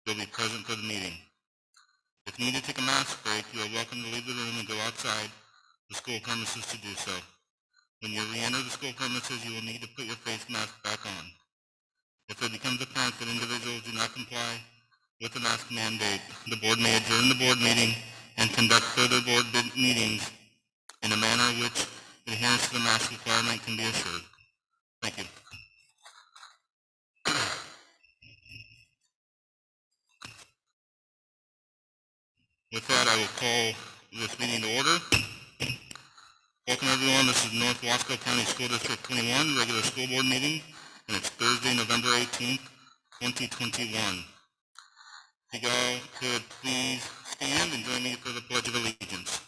will be present for the meeting. If you need to take a mask break, you are welcome to leave the room and go outside the school premises to do so. When you re-enter the school premises, you will need to put your face mask back on. If it becomes apparent that individuals do not comply with the mask mandate, the board may adjourn the board meeting and conduct further board meetings in a manner which adherence to the mask requirement can be assured. Thank you. With that, I will call this meeting to order. Welcome everyone, this is North Wasco County School District 21 regular school board meeting, and it's Thursday, November 18th, 2021. If you all could please stand and join me for the Pledge of Allegiance.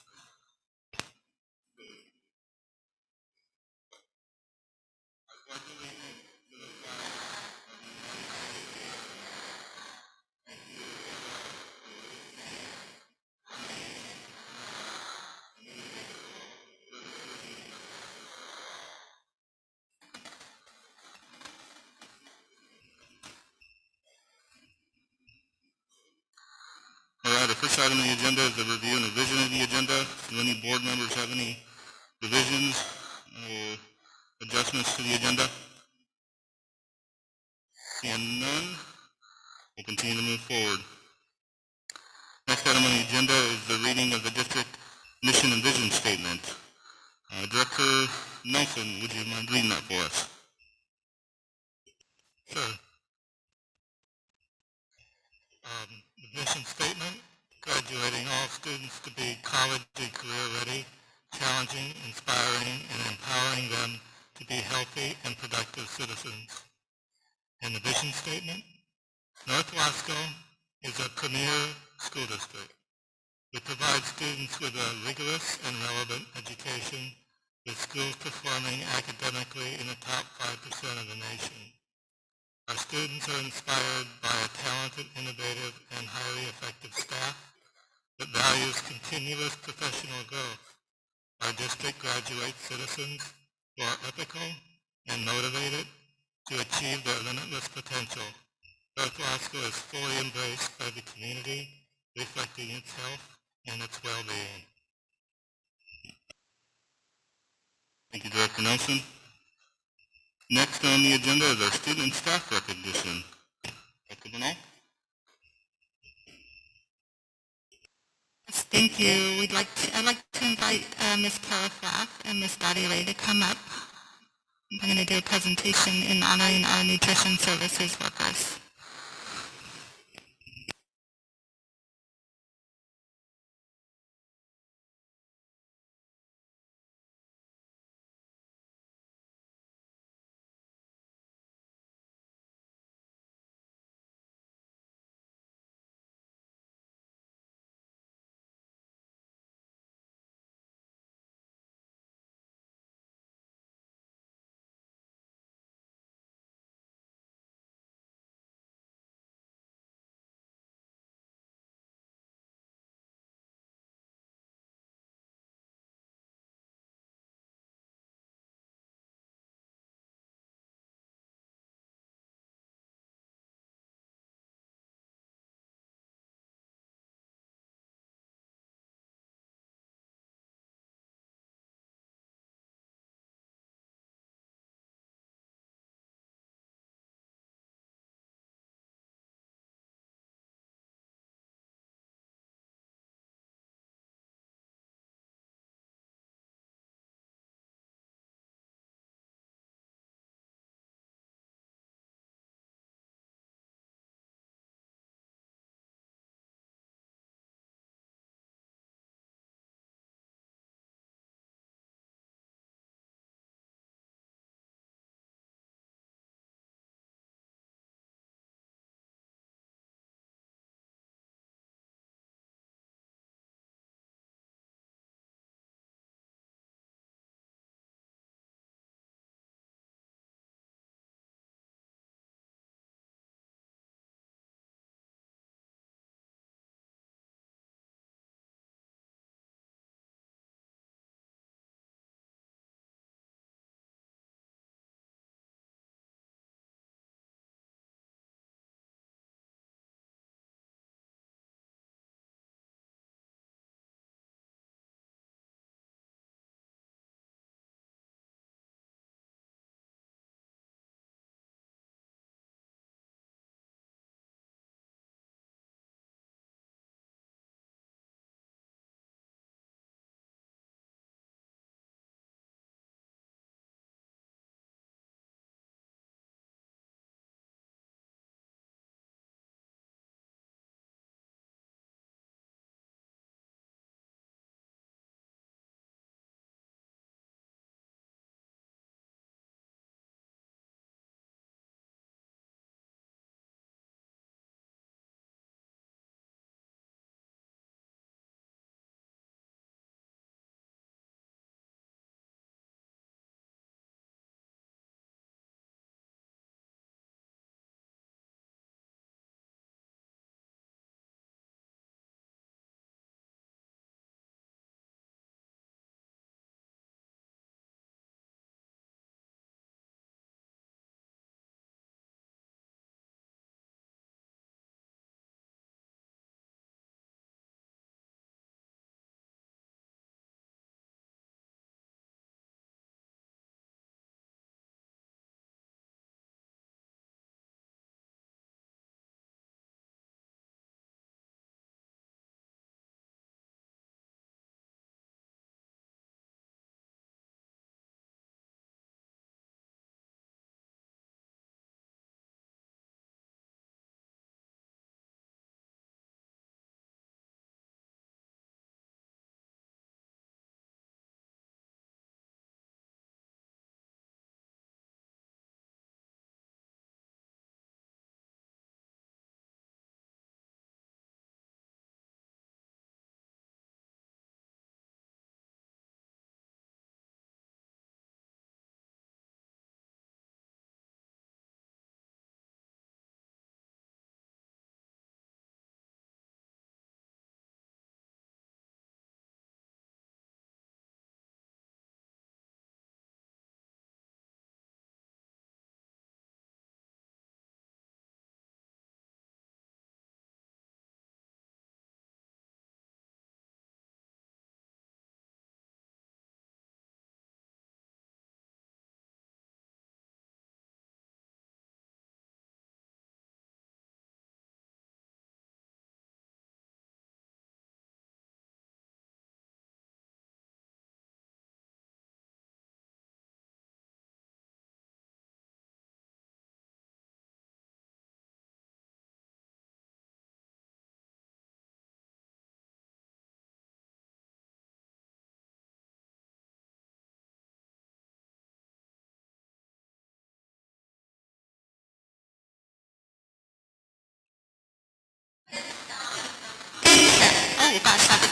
All right, the first item on the agenda is the review and revision of the agenda. Do any board members have any revisions or adjustments to the agenda? Seeing none, we'll continue to move forward. Next item on the agenda is the reading of the district mission and vision statement. Director Nelson, would you mind reading that for us? Sure. The mission statement, graduating all students to be college and career ready, challenging, inspiring, and empowering them to be healthy and productive citizens. And the vision statement, North Wasco is a premier school district. We provide students with a rigorous and relevant education, with schools performing academically in the top 5% of the nation. Our students are inspired by a talented, innovative, and highly effective staff that values continuous professional growth. Our district graduates citizens who are ethical and motivated to achieve their limitless potential. North Wasco is fully embraced by the community, reflecting its health and its well-being. Thank you, Director Nelson. Next on the agenda is our student and staff recognition. Dr. Cunell? Yes, thank you. I'd like to invite Ms. Carafaf and Ms. Dottie Ray to come up. I'm going to do a presentation in honoring our nutrition services workers.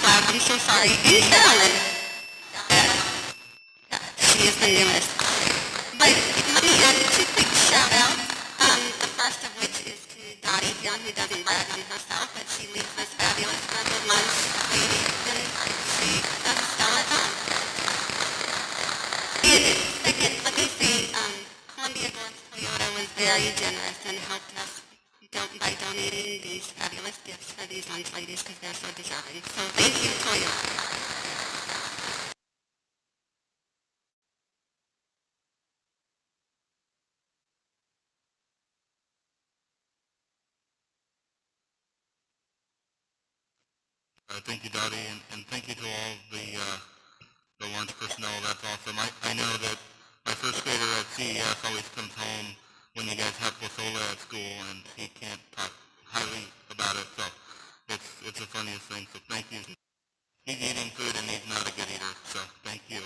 loud. I'm so sorry. You should. She is the newest. But let me add two quick shout outs. The first of which is to Dottie Young, who doesn't brag on herself, but she leads this fabulous group of lunch ladies, and she does a stellar job. Second, let me say, Columbia North Toyota was very generous and helped us by donating these fabulous gifts for these lunch ladies because they're so deserving. So thank you, Toyota. Thank you, Dottie, and thank you to all the lunch personnel. That's awesome. I know that my first grader at CES always comes home when you guys have Pasola at school, and he can't talk highly about it, so it's the funniest thing, so thank you. He's eating food, and he's not a good eater, so thank you.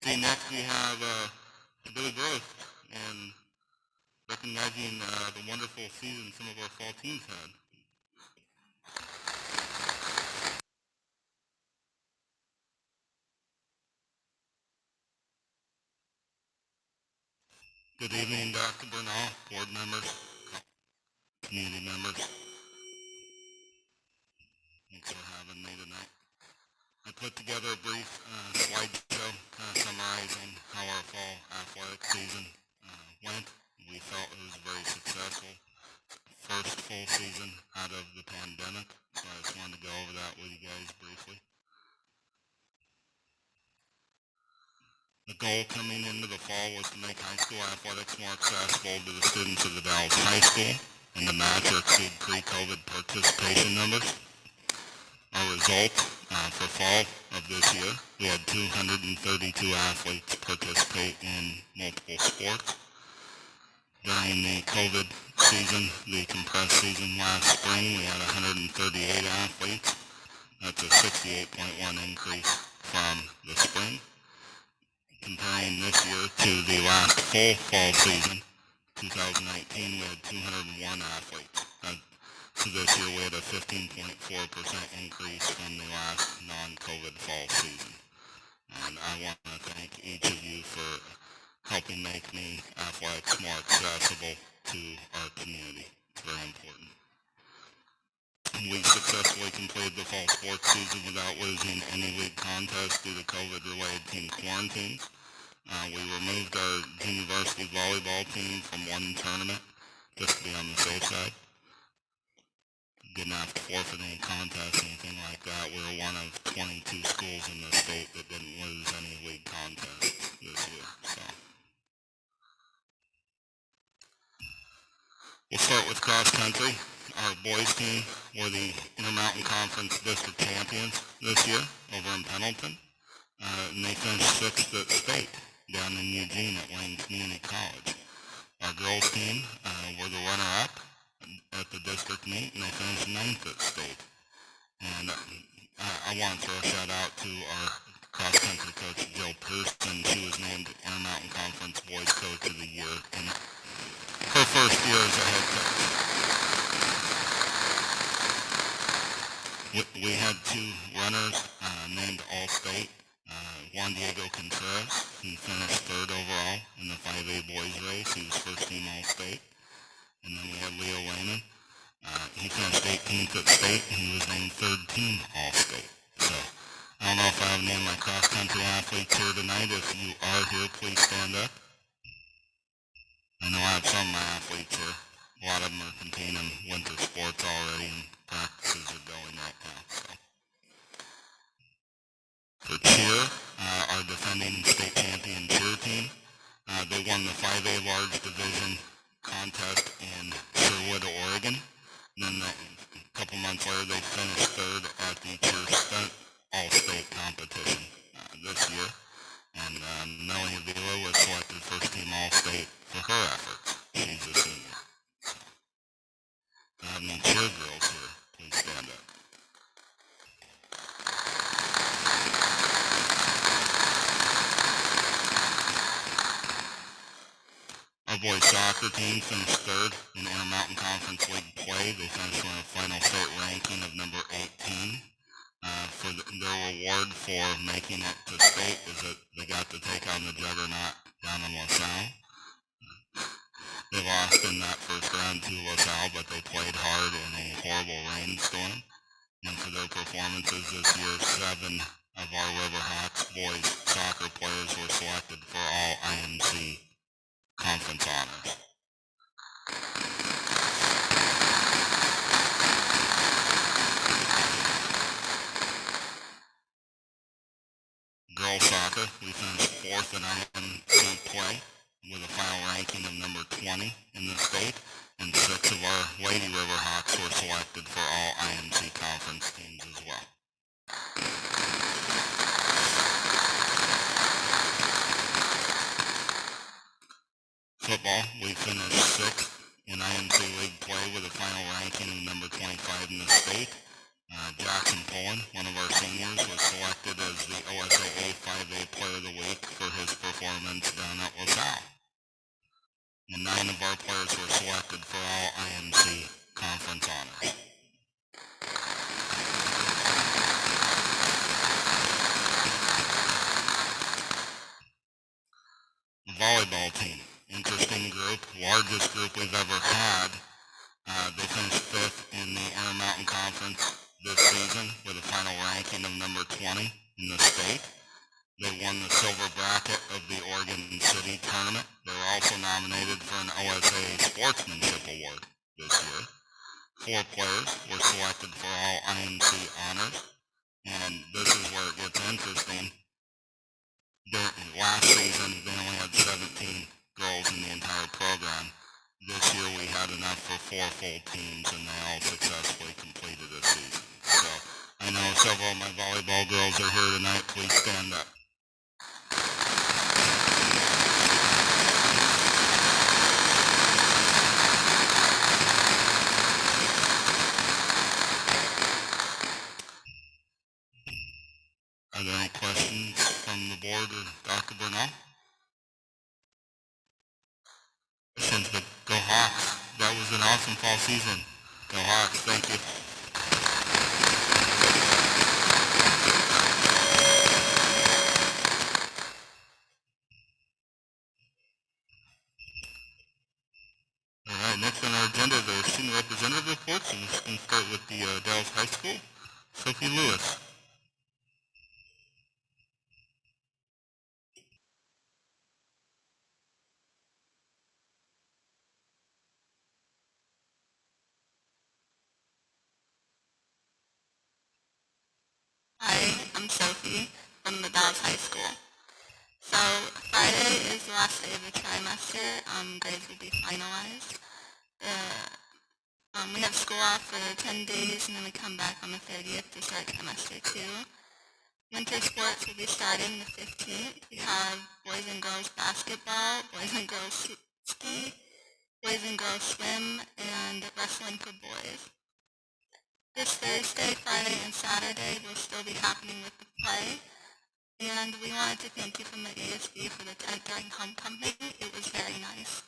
See, next we have Billy Gross, and recognizing the wonderful season some of our fall teams had. Good evening, Dr. Bernal, board members, community members. Thanks for having me tonight. I put together a brief slideshow summarizing how our fall athletic season went. We felt it was very successful. First full season out of the pandemic, so I just wanted to go over that with you guys briefly. The goal coming into the fall was to make high school athletics more accessible to the students of the Dallas High School and to match or exceed pre-COVID participation numbers. Our result for fall of this year, we had 232 athletes participate in multiple sports. During the COVID season, the compressed season last spring, we had 138 athletes. That's a 68.1 increase from the spring. Comparing this year to the last full fall season, 2019, we had 201 athletes. So this year we had a 15.4% increase from the last non-COVID fall season. And I want to thank each of you for helping make me athletics more accessible to our community. It's very important. We successfully completed the fall sports season without losing any league contests due to COVID-related team quarantines. We removed our junior varsity volleyball team from one tournament just to be on the safe side. Didn't have to forfeit any contests, anything like that. We were one of 22 schools in the state that didn't lose any league contests this year. So we'll start with cross country. Our boys team were the Intermountain Conference District Champions this year over in Pendleton. And they finished 6th at state down in Eugene at Wayne Community College. Our girls team were the runner-up at the district meet, and they finished 9th at state. And I want to throw a shout out to our cross-country coach, Jill Pearson. She was named Intermountain Conference Boys Coach of the Year in her first year as a head coach. We had two runners named All-State. Juan Diego Contreras, who finished 3rd overall in the 5A boys race. He was first team All-State. And then we had Leo Lehman. He finished 18th at state, and he was named 3rd team All-State. So I don't know if I have any of my cross-country athletes here tonight. If you are here, please stand up. I know I have some of my athletes here. A lot of them are competing in winter sports already, and practices are going right now. So. For cheer, our defending state champion cheer team, they won the 5A large division contest in Sherwood, Oregon. And then a couple months later, they finished 3rd at the cheer stunt all-state competition this year. And Melanie Avila was selected first team all-state for her efforts. She's a senior. So, if you have any cheer girls here, please stand up. Our boys soccer team finished 3rd in Intermountain Conference League play. They finished with a final state ranking of number for making it to state is that they got to take on the juggernaut down in LaSalle. They lost in that first round to LaSalle, but they played hard in a horrible rainstorm. And for their performances this year, 7 of our Riverhawks boys soccer players were selected for all IMC conference honors. Girls soccer, we finished 4th in IMC play with a final ranking of number 20 in the state, and 6 of our Lady Riverhawks were selected for all IMC conference teams as well. Football, we finished 6th in IMC league play with a final ranking of number 25 in the state. Jackson Pullen, one of our seniors, was selected as the OSAA 5A Player of the Week for his performance down at LaSalle. And 9 of our players were selected for all IMC conference honors. The volleyball team, interesting group, largest group we've ever had. They finished 5th in the Intermountain Conference this season with a final ranking of number 20 in the state. They won the silver bracket of the Oregon City tournament. They were also nominated for an OSA Sportsmanship Award this year. 4 players were selected for all IMC honors, and this is where it gets interesting. Last season, they only had 17 girls in the entire program. This year we had enough for 4 full teams, and they all successfully completed this season. So I know several of my volleyball girls are here tonight. Please stand up. Are there any questions from the board or Dr. Burnell? But go Hawks. That was an awesome fall season. Go Hawks. Thank you. All right, next on our agenda is our student representative reports, and we're going to start with the Dallas High School. Sophie Lewis. Hi, I'm Sophie from the Dallas High School. So Friday is the last day of the trimester. Grades will be finalized. We have school off for 10 days, and then we come back on the 30th to start trimester 2. Winter sports will be starting the 15th. We have boys and girls basketball, boys and girls ski, boys and girls swim, and wrestling for boys. This Thursday, Friday, and Saturday will still be happening with the play. And we wanted to thank you from the ASB for the tent during homecoming. It was very nice.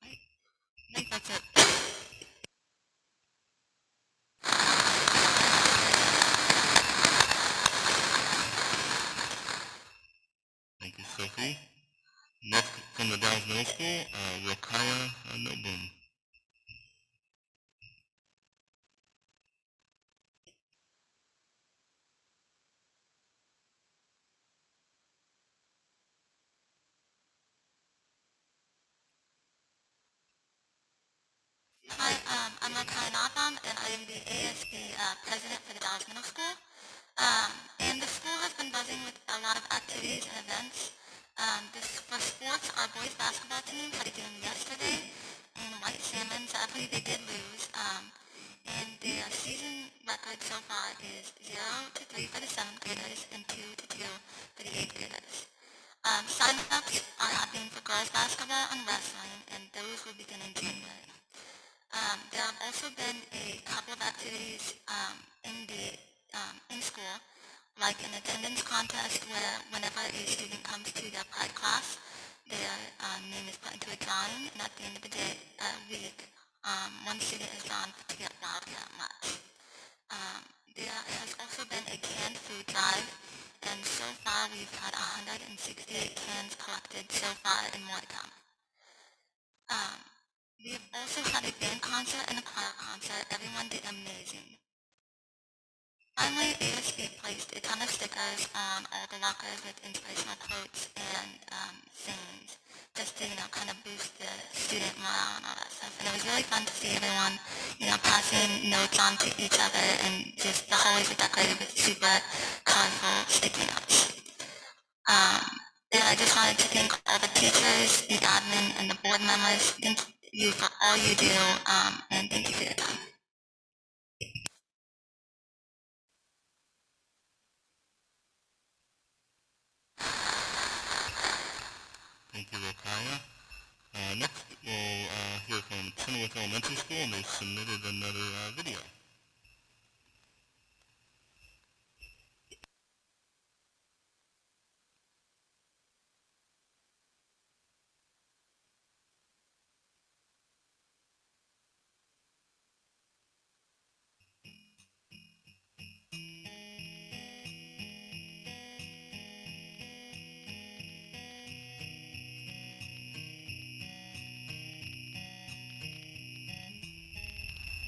I think that's it. Thank you, Sophie. Next from the Dallas Middle School, Rokaya Nobum. Hi, I'm Rokaya Nobum, and I am the ASB president for the Dallas Middle School. And the school has been buzzing with a lot of activities and events. For sports, our boys basketball team had a game yesterday in White Salmon. Sadly, they did lose. And their season record so far is 0-3 for the 7th graders and 2-2 for the 8th graders. Sign-ups are happening for girls basketball and wrestling, and those will begin in January. There have also been a couple of activities in school, like an attendance contest where whenever a student comes to their pride class, their name is put into a drawing, and at the end of the week, one student is drawn to get Wildcat Much. There has also been a drive, and so far we've had 168 cans collected so far in Morgantown. We've also had a band concert and a choir concert. Everyone did amazing. Finally, ASB placed a ton of stickers on all the lockers with inspirational quotes and sayings, just to, kind of boost the student morale and all that stuff. And it was really fun to see everyone, passing notes on to each other, and just the hallways were decorated with super colorful sticky notes. And I just wanted to thank all the teachers, the admin, and the board members. Thank you for all you do, and thank you for your time. Thank you, Rokaya. Next, we'll hear from Cunell Elementary School, and they submitted another video.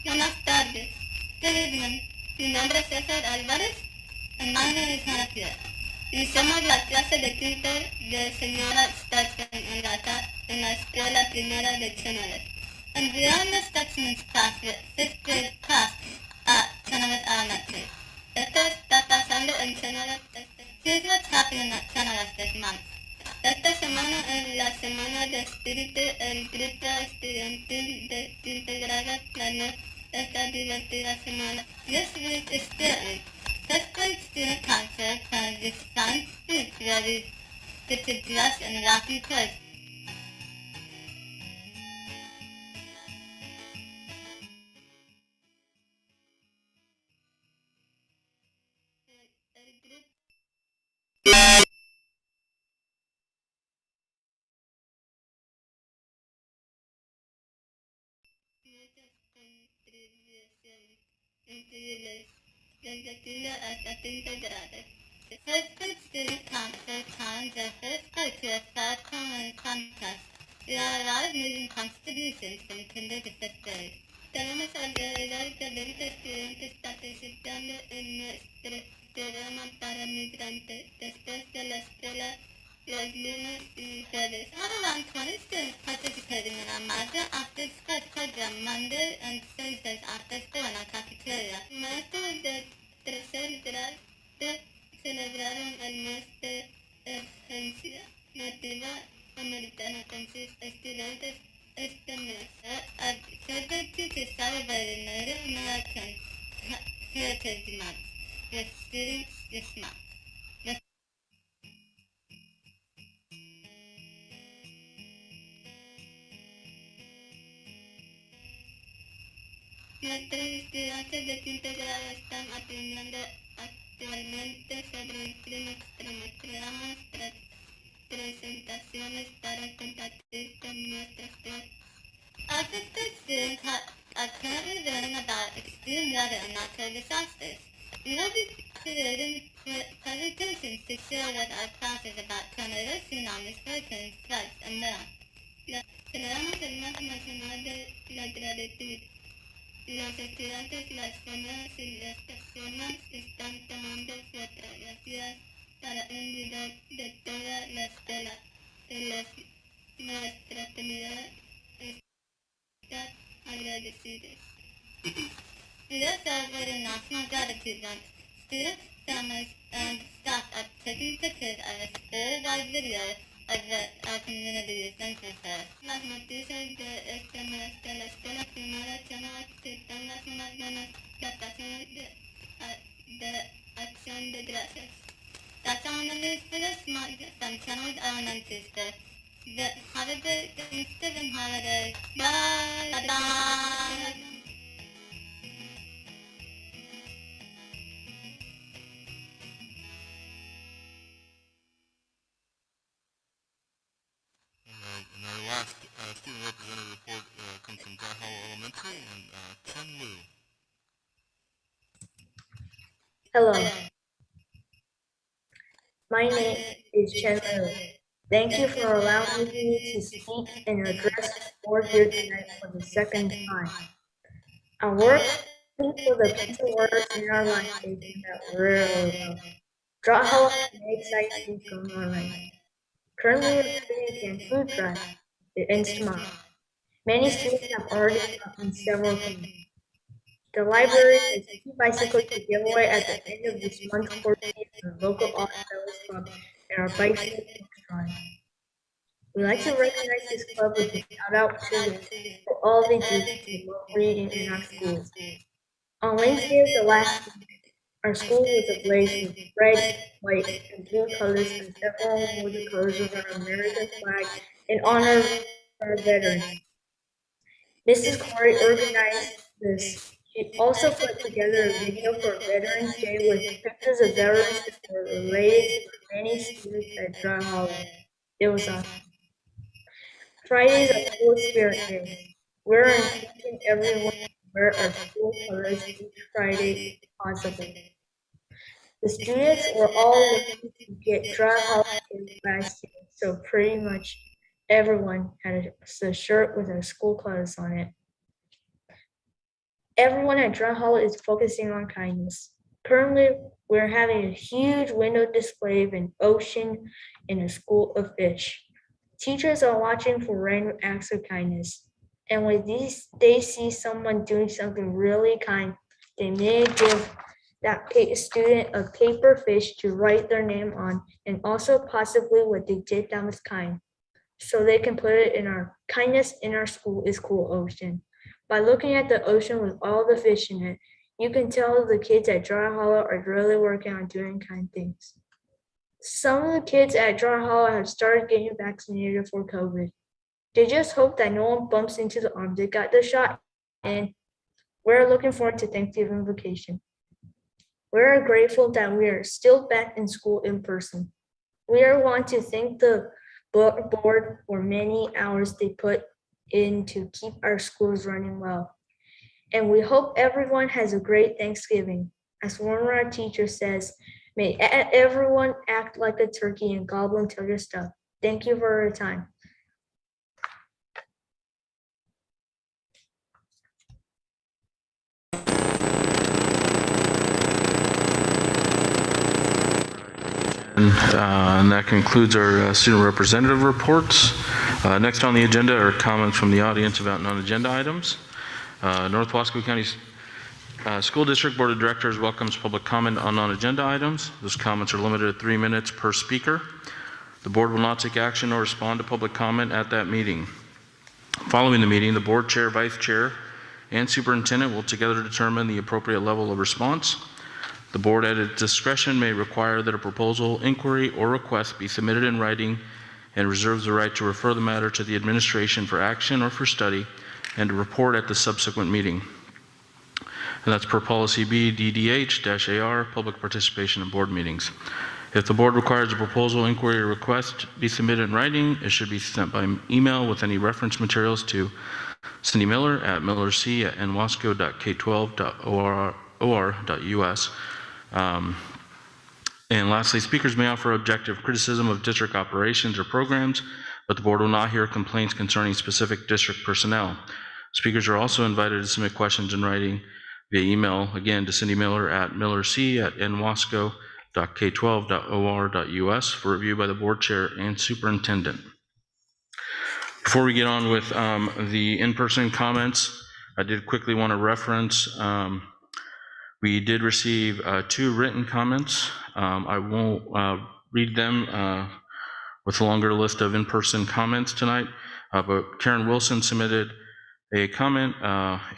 Buenas tardes. Good evening. Mi nombre es César Álvarez and my name is Hannah Pierre. Y somos la clase de quinto de señora Stutzman and Gata en la escuela primera de Cunell. And we are in the Stutzman's class, 6th grade class at Cunell Elementary. Esto está pasando en Cunell. Here's what's happening at Cunell this month. Esta semana es la semana de espíritu, el grupo estudiantil de quinto grado planeó esta divertida semana. This week is Spirit Week. 6th grade student council planned this fun week ready to dress in wacky clothes. Hasta 5 grados. The first grade student council challenged the first grade to a fair contest. There are a lot of moving contributions from kinder to 5th grade. Tenemos alrededor de 20 estudiantes participando en nuestro programa para migrantes después de la escuela los lunes y jueves. We have around 20 students participating in our Mazda after school program Monday and Thursdays after school in our cafeteria. Maestros de tercer grado celebraron el mes de emergencia nativa americana con sus estudiantes este mes. Further teachers celebrated Native American Heritage Month with students this month. Nuestros estudiantes de quinto grado están aprendiendo actualmente sobre el clima extremo. Creamos presentaciones para compartir con nuestros clases. Our fifth grade students are currently learning about extreme weather and natural disasters. We will be creating presentations to share with our classes about tornadoes, tsunamis, hurricanes, floods, and more. Celebramos el Mes Nacional de la Gratitud. Los estudiantes, las familias y las personas están tomando fotografías para un video de toda la escuela. Nuestra comunidad está agradecida. We are celebrating National Gratitude Month. Students, families, and staff are taking pictures of a spirited video of our community essential fest. Las noticias de este mes de la escuela primera Cunell están las unas buenas vacaciones de acción de gracias. That's all the news for this month from Cunell Elementary School. Have a great Thanksgiving holiday. Bye! Bye-bye! And our last student representative report comes from Dry Hollow Elementary, and Chen Wu. Hello. My name is Cunell. Thank you for allowing me to speak and address the board here tonight for the second time. Our work for the pencil workers in our life is that really well. Draw Hall has many exciting things going on right now. Currently, we're putting in food drive. It ends tomorrow. Many students have already gotten several things. The library has 2 bicycles to give away at the end of this month, courtesy of the local Art Fellows Club and our Bike Share Books Drive. We like to recognize this club with a shout out to them for all they do to promote reading in our schools. On Wednesday of the last week, our school was ablaze with red, white, and blue colors as everyone wore the colors of our American flag in honor of our veterans. Mrs. Corey organized this. She also put together a video for Veterans Day with pictures of veterans that were related to many students at Dry Hollow. It was awesome. Friday is a School Spirit Day. We're encouraging everyone to wear our school colors each Friday if possible. The students were all looking to get Dry Hollow last year, so pretty much everyone had a shirt with our school colors on it. Everyone at Dry Hollow is focusing on kindness. Currently, we're having a huge window display of an ocean and a school of fish. Teachers are watching for random acts of kindness. And when they see someone doing something really kind, they may give that student a paper fish to write their name on, and also possibly what they did that was kind. So they can put it in our kindness in our school is cool ocean. By looking at the ocean with all the fish in it, you can tell the kids at Dry Hollow are really working on doing kind things. Some of the kids at Dry Hollow have started getting vaccinated for COVID. They just hope that no one bumps into the arm that got the shot, and we're looking forward to Thanksgiving vacation. We're grateful that we are still back in school in person. We want to thank the board for many hours they put in to keep our schools running well. And we hope everyone has a great Thanksgiving. As one of our teachers says, may everyone act like a turkey and gobble until you're stuffed. Thank you for your time. And that concludes our student representative reports. Next on the agenda are comments from the audience about non-agenda items. North Wasco County School District Board of Directors welcomes public comment on non-agenda items. Those comments are limited to 3 minutes per speaker. The board will not take action or respond to public comment at that meeting. Following the meeting, the board chair, vice chair, and superintendent will together determine the appropriate level of response. The board at its discretion may require that a proposal, inquiry, or request be submitted in writing and reserves the right to refer the matter to the administration for action or for study and to report at the subsequent meeting. And that's per policy B, DDH-AR, public participation in board meetings. If the board requires a proposal, inquiry, or request be submitted in writing, it should be sent by email with any reference materials to Cindy Miller at millerc@nwasco.k12.or.us. And lastly, speakers may offer objective criticism of district operations or programs, but the board will not hear complaints concerning specific district personnel. Speakers are also invited to submit questions in writing via email, again, to Cindy Miller at millerc@nwasco.k12.or.us for review by the board chair and superintendent. Before we get on with the in-person comments, I did quickly want to reference we did receive 2 written comments. I won't read them with a longer list of in-person comments tonight, but Karen Wilson submitted a comment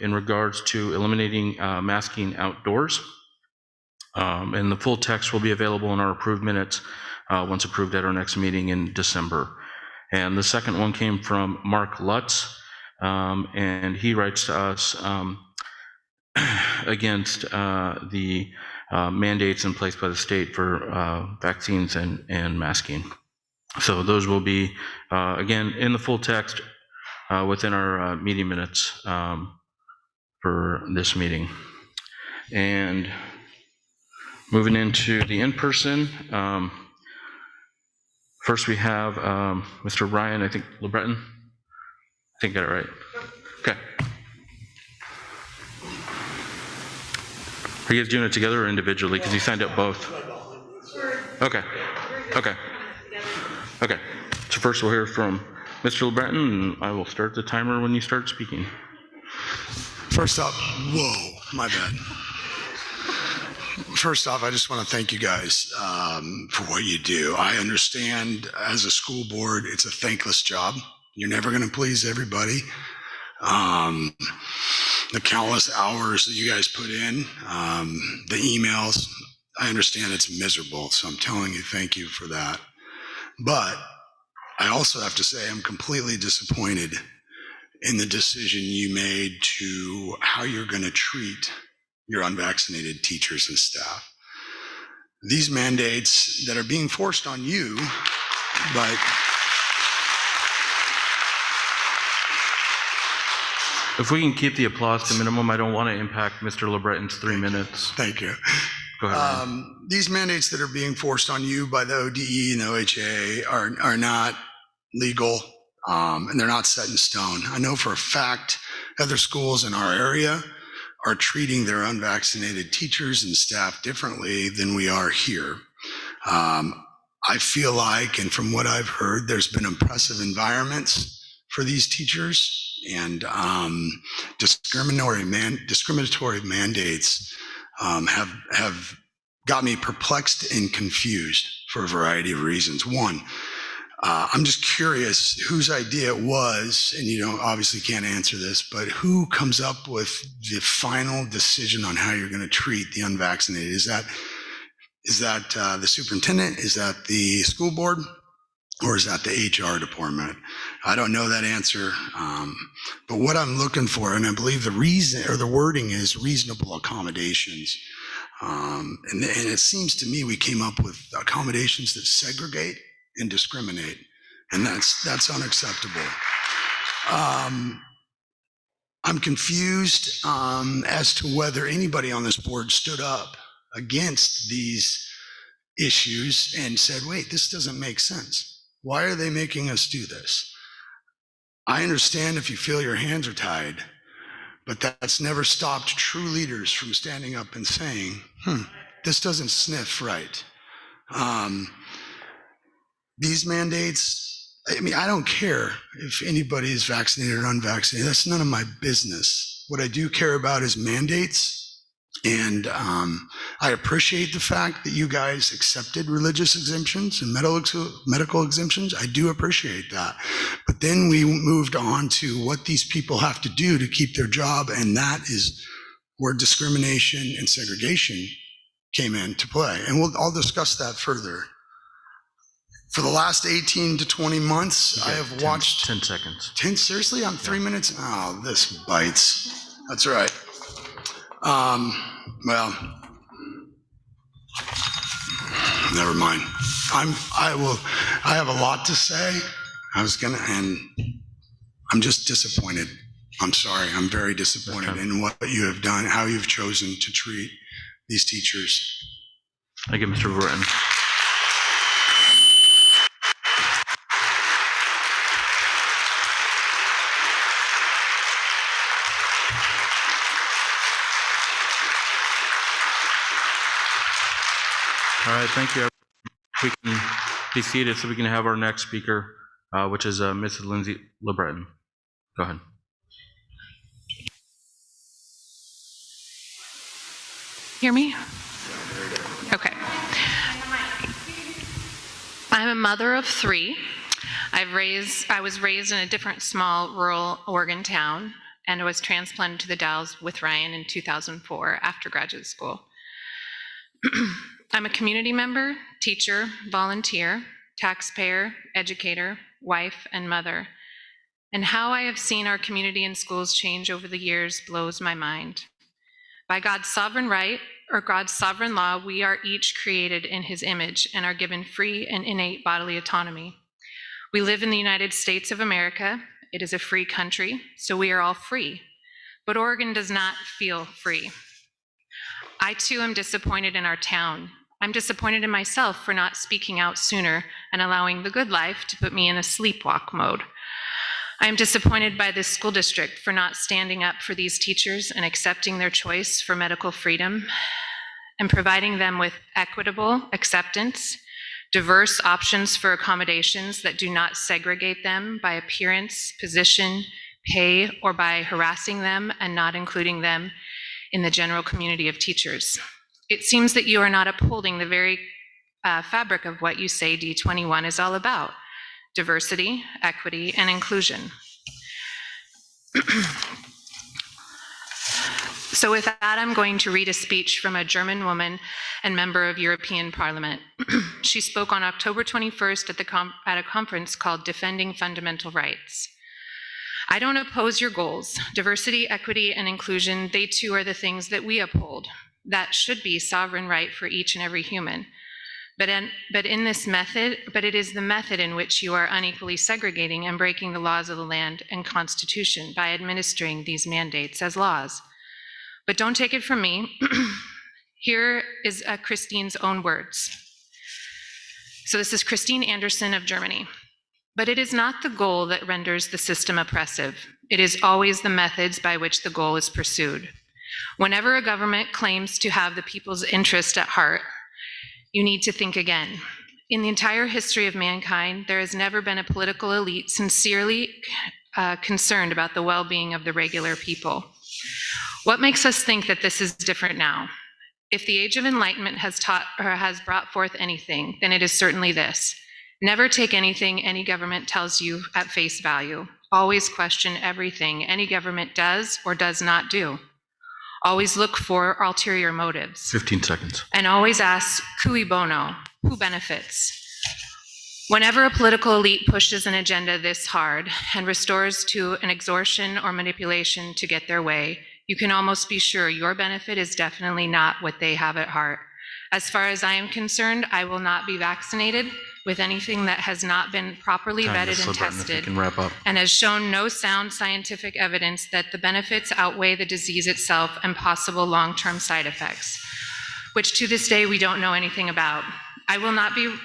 in regards to eliminating masking outdoors. And the full text will be available in our approved minutes once approved at our next meeting in December. And the second one came from Mark Lutz, and he writes to us against the mandates in place by the state for vaccines and masking. So those will be, again, in the full text within our meeting minutes for this meeting. And moving into the in-person, First, we have Mr. Ryan, I think, Lebreton. I think I got it right. Okay. Are you guys doing it together or individually? Because you signed up both. Okay. Okay. Okay. So first we'll hear from Mr. Lebreton, and I will start the timer when you start speaking. First up, whoa, my bad. First off, I just want to thank you guys for what you do. I understand as a school board, it's a thankless job. You're never going to please everybody. The countless hours that you guys put in, the emails, I understand it's miserable. So I'm telling you, thank you for that. But I also have to say I'm completely disappointed in the decision you made to how you're going to treat your unvaccinated teachers and staff. These mandates that are being forced on you, but If we can keep the applause to minimum, I don't want to impact Mr. Lebreton's 3 minutes. thank you. Go ahead, Ryan. These mandates that are being forced on you by the ODE and the OHA are not legal, and they're not set in stone. I know for a fact other schools in our area are treating their unvaccinated teachers and staff differently than we are here. I feel like, and from what I've heard, there's been impressive environments for these teachers, and discriminatory mandates have got me perplexed and confused for a variety of reasons. One, I'm just curious whose idea it was, and you obviously can't answer this, but who comes up with the final decision on how you're going to treat the unvaccinated? Is that the superintendent? Is that the school board? Or is that the HR department? I don't know that answer. But what I'm looking for, and I believe the reason or the wording is reasonable accommodations. And it seems to me we came up with accommodations that segregate and discriminate, and that's unacceptable. I'm confused as to whether anybody on this board stood up against these issues and said, wait, this doesn't make sense. Why are they making us do this? I understand if you feel your hands are tied, but that's never stopped true leaders from standing up and saying, this doesn't sniff right. These mandates, I mean, I don't care if anybody is vaccinated or unvaccinated. That's none of my business. What I do care about is mandates. And I appreciate the fact that you guys accepted religious exemptions and medical exemptions. I do appreciate that. But then we moved on to what these people have to do to keep their job, and that is where discrimination and segregation came into play. And I'll discuss that further. For the last 18 to 20 months, I have watched... 10 seconds. 10? Seriously? I'm 3 minutes? Oh, this bites. That's right. Well, never mind. I have a lot to say. And I'm just disappointed. I'm sorry. I'm very disappointed in what you have done, how you've chosen to treat these teachers. Thank you, Mr. Lebreton. All right, thank you. We can be seated so we can have our next speaker, which is Mrs. Lindsay Lebreton. Go ahead. Hear me? Okay. I'm a mother of 3. I was raised in a different small rural Oregon town, and I was transplanted to the Dalles with Ryan in 2004 after graduate school. I'm a community member, teacher, volunteer, taxpayer, educator, wife, and mother. And how I have seen our community and schools change over the years blows my mind. By God's sovereign right, or God's sovereign law, we are each created in his image and are given free and innate bodily autonomy. We live in the United States of America. It is a free country, so we are all free. But Oregon does not feel free. I too am disappointed in our town. I'm disappointed in myself for not speaking out sooner and allowing the good life to put me in a sleepwalk mode. I am disappointed by this school district for not standing up for these teachers and accepting their choice for medical freedom and providing them with equitable acceptance, diverse options for accommodations that do not segregate them by appearance, position, pay, or by harassing them and not including them in the general community of teachers. It seems that you are not upholding the very fabric of what you say D21 is all about: diversity, equity, and inclusion. So with that, I'm going to read a speech from a German woman and member of European Parliament. She spoke on October 21st at a conference called Defending Fundamental Rights. I don't oppose your goals. Diversity, equity, and inclusion, they too are the things that we uphold. That should be sovereign right for each and every human. But it is the method in which you are unequally segregating and breaking the laws of the land and Constitution by administering these mandates as laws. But don't take it from me. Here is Christine's own words. So this is Christine Anderson of Germany. But it is not the goal that renders the system oppressive. It is always the methods by which the goal is pursued. Whenever a government claims to have the people's interest at heart, you need to think again. In the entire history of mankind, there has never been a political elite sincerely concerned about the well-being of the regular people. What makes us think that this is different now? If the Age of Enlightenment has taught or has brought forth anything, then it is certainly this: never take anything any government tells you at face value. Always question everything any government does or does not do. Always look for ulterior motives. 15 seconds. And always ask, cui bono, who benefits? Whenever a political elite pushes an agenda this hard and restores to an extortion or manipulation to get their way, you can almost be sure your benefit is definitely not what they have at heart. As far as I am concerned, I will not be vaccinated with anything that has not been properly vetted and tested and has shown no sound scientific evidence that the benefits outweigh the disease itself and possible long-term side effects, which to this day we don't know anything about. I will not be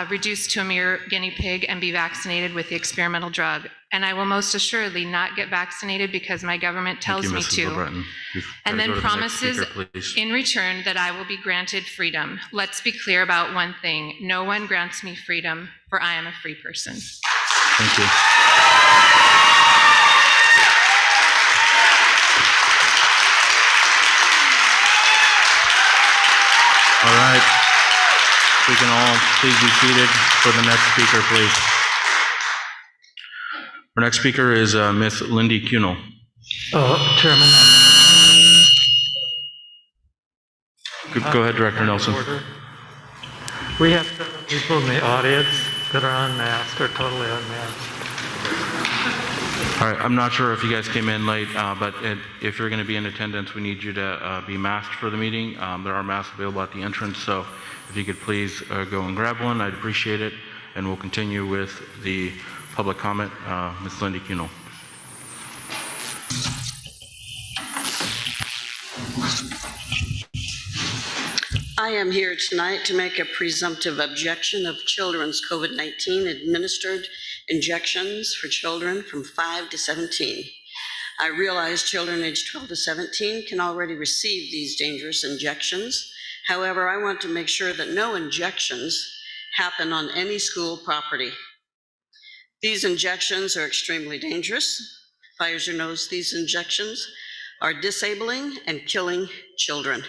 reduced to a mere guinea pig and be vaccinated with the experimental drug. And I will most assuredly not get vaccinated because my government tells me to, and then promises in return that I will be granted freedom. Let's be clear about one thing: no one grants me freedom, for I am a free person. Thank you. All right. We can all please be seated for the next speaker, please. Our next speaker is Ms. Lindy Cunell. Chairman. Go ahead, Director Nelson. We have several people in the audience that are unmasked or totally unmasked. All right, I'm not sure if you guys came in late, but if you're going to be in attendance, we need you to be masked for the meeting. There are masks available at the entrance, so if you could please go and grab one, I'd appreciate it. And we'll continue with the public comment. Ms. Lindy Cunell. I am here tonight to make a presumptive objection of children's COVID-19 administered injections for children from 5 to 17. I realize children aged 12 to 17 can already receive these dangerous injections. However, I want to make sure that no injections happen on any school property. These injections are extremely dangerous. Pfizer knows these injections are disabling and killing children.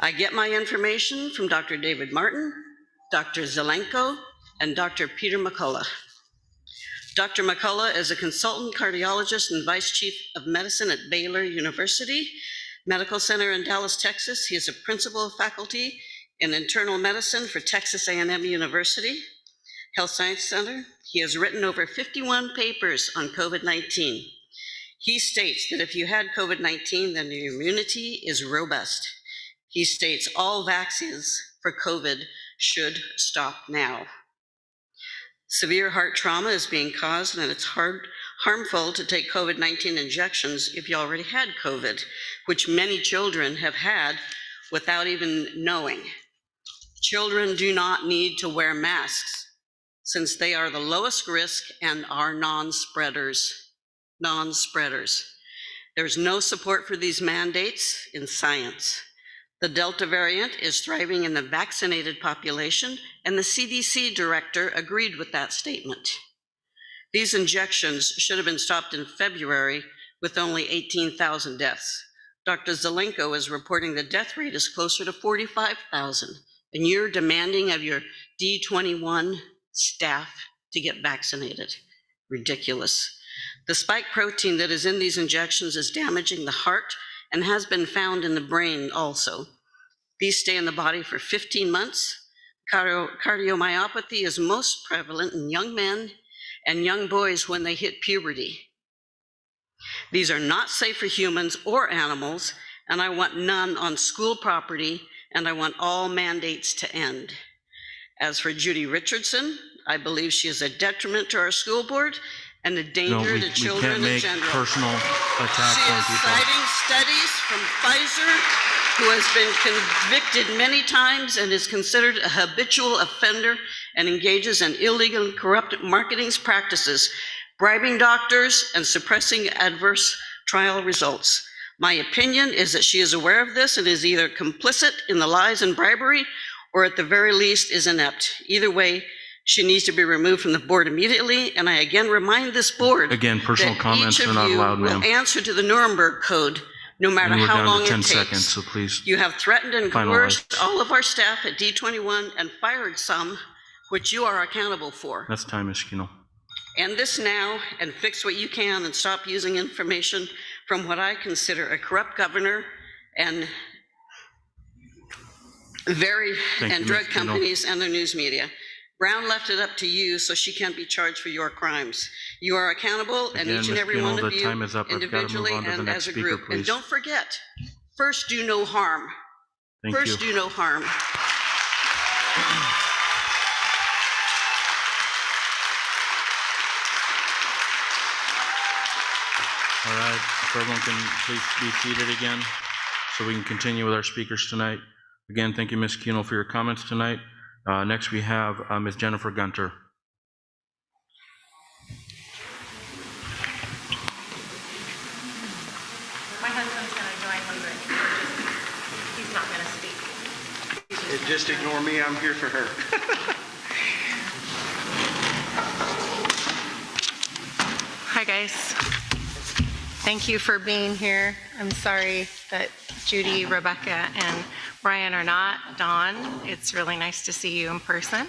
I get my information from Dr. David Martin, Dr. Zelenko, and Dr. Peter McCullough. Dr. McCullough is a consultant cardiologist and vice chief of medicine at Baylor University Medical Center in Dallas, Texas. He is a principal faculty in internal medicine for Texas A&M University Health Science Center. He has written over 51 papers on COVID-19. He states that if you had COVID-19, then your immunity is robust. He states all vaccines for COVID should stop now. Severe heart trauma is being caused, and it's harmful to take COVID-19 injections if you already had COVID, which many children have had without even knowing. Children do not need to wear masks since they are the lowest risk and are non-spreaders. There's no support for these mandates in science. The Delta variant is thriving in the vaccinated population, and the CDC director agreed with that statement. These injections should have been stopped in February with only 18,000 deaths. Dr. Zelenko is reporting the death rate is closer to 45,000, and you're demanding of your D21 staff to get vaccinated. Ridiculous. The spike protein that is in these injections is damaging the heart and has been found in the brain also. These stay in the body for 15 months. Cardiomyopathy is most prevalent in young men and young boys when they hit puberty. These are not safe for humans or animals, and I want none on school property, and I want all mandates to end. As for Judy Richardson, I believe she is a detriment to our school board and a danger to children in general. Personal attacks on people. She is citing studies from Pfizer, who has been convicted many times and is considered a habitual offender and engages in illegal and corrupt marketing practices, bribing doctors and suppressing adverse trial results. My opinion is that she is aware of this and is either complicit in the lies and bribery, or at the very least is inept. Either way, she needs to be removed from the board immediately, and I again remind this board Again, personal that comments each are of not you allowed, will ma'am. answer to the Nuremberg Code, no matter And we're how down long to it 10 takes. seconds, so please. You have threatened and Finalize. coerced all of our staff at D21 and fired some, which you are accountable for. That's time, Ms. Cunell. End this now and fix what you can and stop using information from what I consider a corrupt governor and Thank you, drug Ms. Cunell. companies and the news media. Brown left it up to you, so she can't be charged for your crimes. You are accountable, and Again, each and Ms. every Cunell, one of the you, time is up. I've got to move individually on to the and next as a speaker, group. And please. don't forget, first do no harm. Thank you. First do no harm. All right, if everyone can please be seated again so we can continue with our speakers tonight. Again, thank you, Ms. Cunell, for your comments tonight. Next, we have Ms. Jennifer Gunter. My husband's going to join me, but he's not going to speak. Just ignore me, I'm here for her. Hi, guys. Thank you for being here. I'm sorry that Judy, Rebecca, and Brian are not. Dawn, it's really nice to see you in person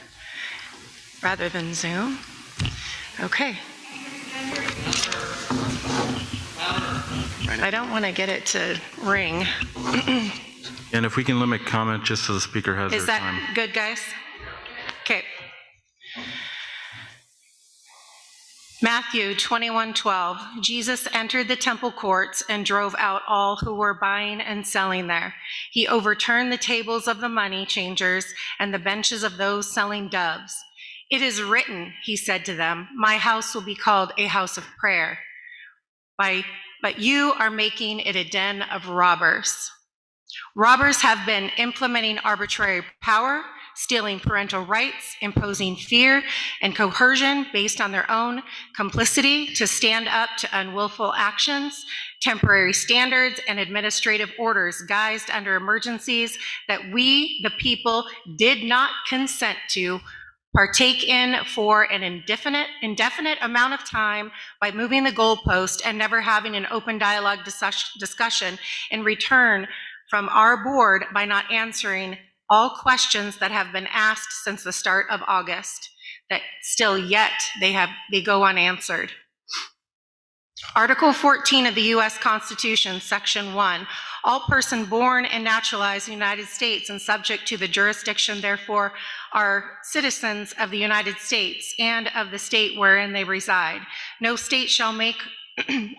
rather than Zoom. Okay. I don't want to get it to ring. And if we can limit comment just so the speaker has Is their that time. good, guys? Okay. Matthew 21:12, Jesus entered the temple courts and drove out all who were buying and selling there. He overturned the tables of the money changers and the benches of those selling doves. It is written, he said to them, my house will be called a house of prayer, but you are making it a den of robbers. Robbers have been implementing arbitrary power, stealing parental rights, imposing fear and coercion based on their own complicity to stand up to unlawful actions, temporary standards, and administrative orders guised under emergencies that we, the people, did not consent to partake in for an indefinite amount of time by moving the goalpost and never having an open dialogue discussion in return from our board by not answering all questions that have been asked since the start of August, that still yet they go unanswered. Article 14 of the U.S. Constitution, Section 1, all persons born and naturalized in the United States and subject to the jurisdiction, therefore, are citizens of the United States and of the state wherein they reside. No state shall make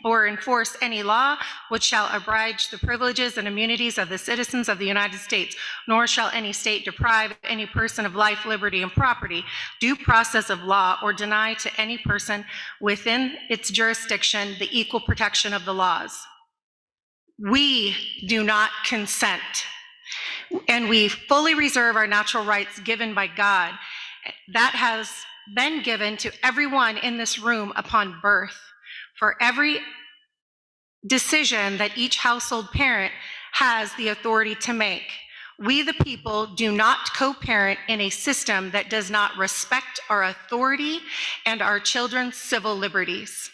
or enforce any law which shall abridge the privileges and immunities of the citizens of the United States, nor shall any state deprive any person of life, liberty, and property, due process of law, or deny to any person within its jurisdiction the equal protection of the laws. We do not consent. and we fully reserve our natural rights given by God. That has been given to everyone in this room upon birth. For every decision that each household parent has the authority to make. We, the people, do not co-parent in a system that does not respect our authority and our children's civil liberties.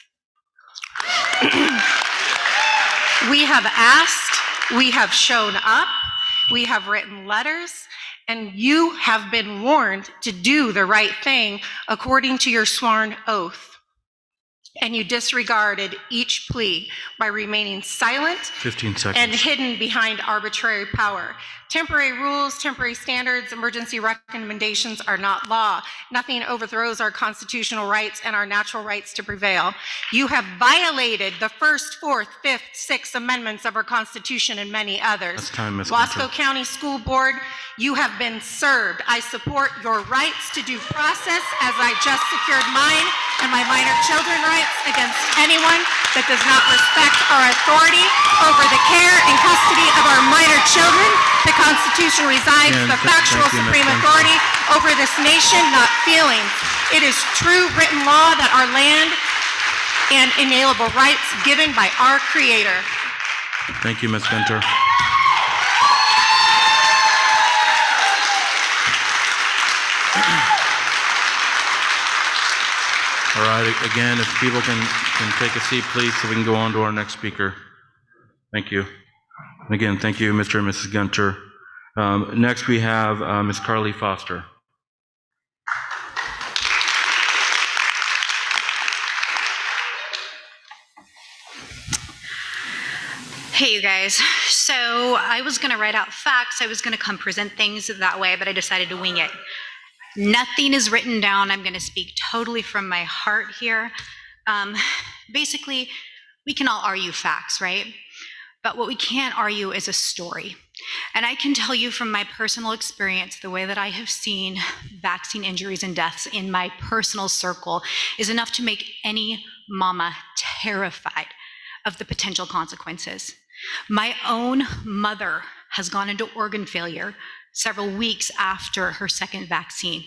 We have asked, we have shown up, we have written letters, and you have been warned to do the right thing according to your sworn oath. And you disregarded each plea by remaining silent 15 seconds. and hidden behind arbitrary power. Temporary rules, temporary standards, emergency recommendations are not law. Nothing overthrows our constitutional rights and our natural rights to prevail. You have violated the First, Fourth, Fifth, Sixth Amendments of our Constitution and many others. That's time, Ms. Wasco Gunter. County School Board, you have been served. I support your rights to due process as I just secured mine and my minor children rights against anyone that does not respect our authority over the care and custody of our minor children. The Constitution resides And the factual thank you, Ms. supreme Gunter. authority over this nation, not feelings. It is true written law that our land and inalienable rights given by our Creator. Thank you, Ms. Gunter. All right, again, if people can take a seat, please, so we can go on to our next speaker. Thank you. Again, thank you, Mr. and Mrs. Gunter. Next, we have Ms. Carly Foster. Hey, you guys. So I was going to write out facts. I was going to come present things that way, but I decided to wing it. Nothing is written down. I'm going to speak totally from my heart here. Basically, we can all argue facts, right? But what we can't argue is a story. And I can tell you from my personal experience, the way that I have seen vaccine injuries and deaths in my personal circle is enough to make any mama terrified of the potential consequences. My own mother has gone into organ failure several weeks after her second vaccine.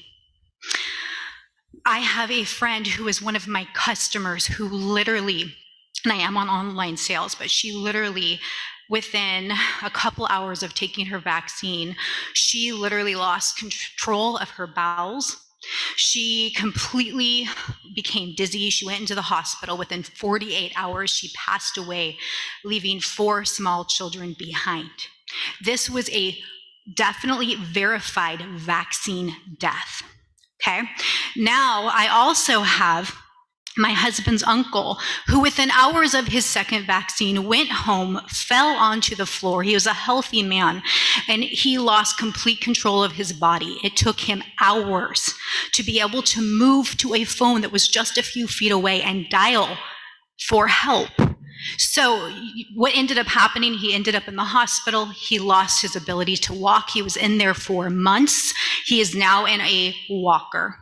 I have a friend who is one of my customers who literally, and I am on online sales, but she literally, within a couple hours of taking her vaccine, she literally lost control of her bowels. She completely became dizzy. She went into the hospital. Within 48 hours, she passed away, leaving 4 small children behind. This was a definitely verified vaccine death. Okay. Now, I also have my husband's uncle, who within hours of his second vaccine went home, fell onto the floor. He was a healthy man, and he lost complete control of his body. It took him hours to be able to move to a phone that was just a few feet away and dial for help. So what ended up happening, he ended up in the hospital. He lost his ability to walk. He was in there for months. He is now in a walker.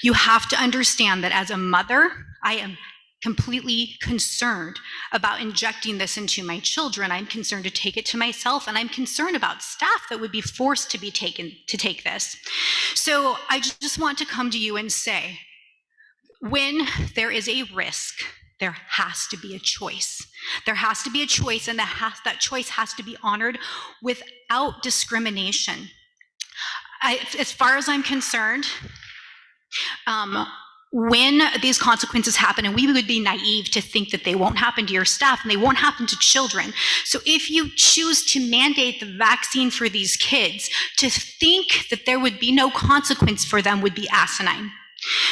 You have to understand that as a mother, I am completely concerned about injecting this into my children. I'm concerned to take it to myself, and I'm concerned about staff that would be forced to be taken to take this. So I just want to come to you and say, when there is a risk, there has to be a choice. There has to be a choice, and that choice has to be honored without discrimination. As far as I'm concerned, when these consequences happen, and we would be naive to think that they won't happen to your staff and they won't happen to children. So if you choose to mandate the vaccine for these kids, to think that there would be no consequence for them would be asinine.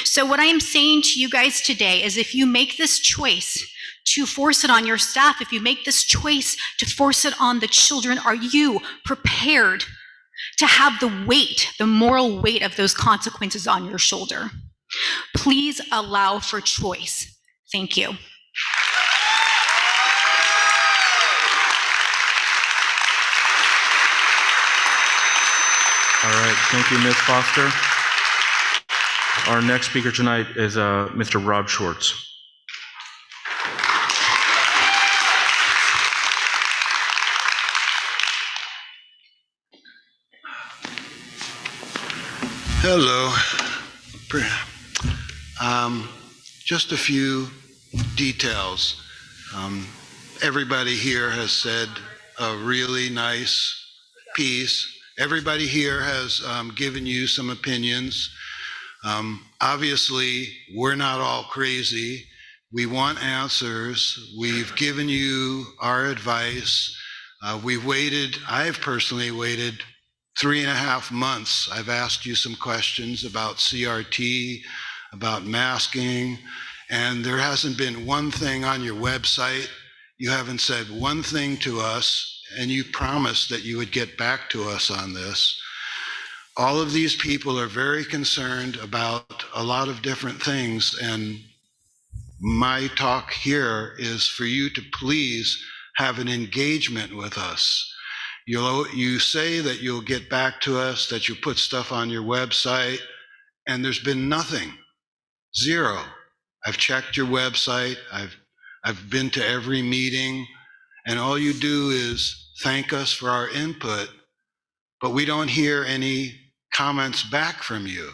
So what I am saying to you guys today is, if you make this choice to force it on your staff, if you make this choice to force it on the children, are you prepared to have the weight, the moral weight of those consequences on your shoulder? Please allow for choice. Thank you. All right, thank you, Ms. Foster. Our next speaker tonight is Mr. Rob Schwartz. Hello. Just a few details. Everybody here has said a really nice piece. Everybody here has given you some opinions. Obviously, we're not all crazy. We want answers. We've given you our advice. I've personally waited 3.5 months. I've asked you some questions about CRT, about masking, and there hasn't been one thing on your website. You haven't said one thing to us, and you promised that you would get back to us on this. All of these people are very concerned about a lot of different things, and my talk here is for you to please have an engagement with us. You say that you'll get back to us, that you'll put stuff on your website, and there's been nothing. Zero. I've checked your website. I've been to every meeting, and all you do is thank us for our input, but we don't hear any comments back from you.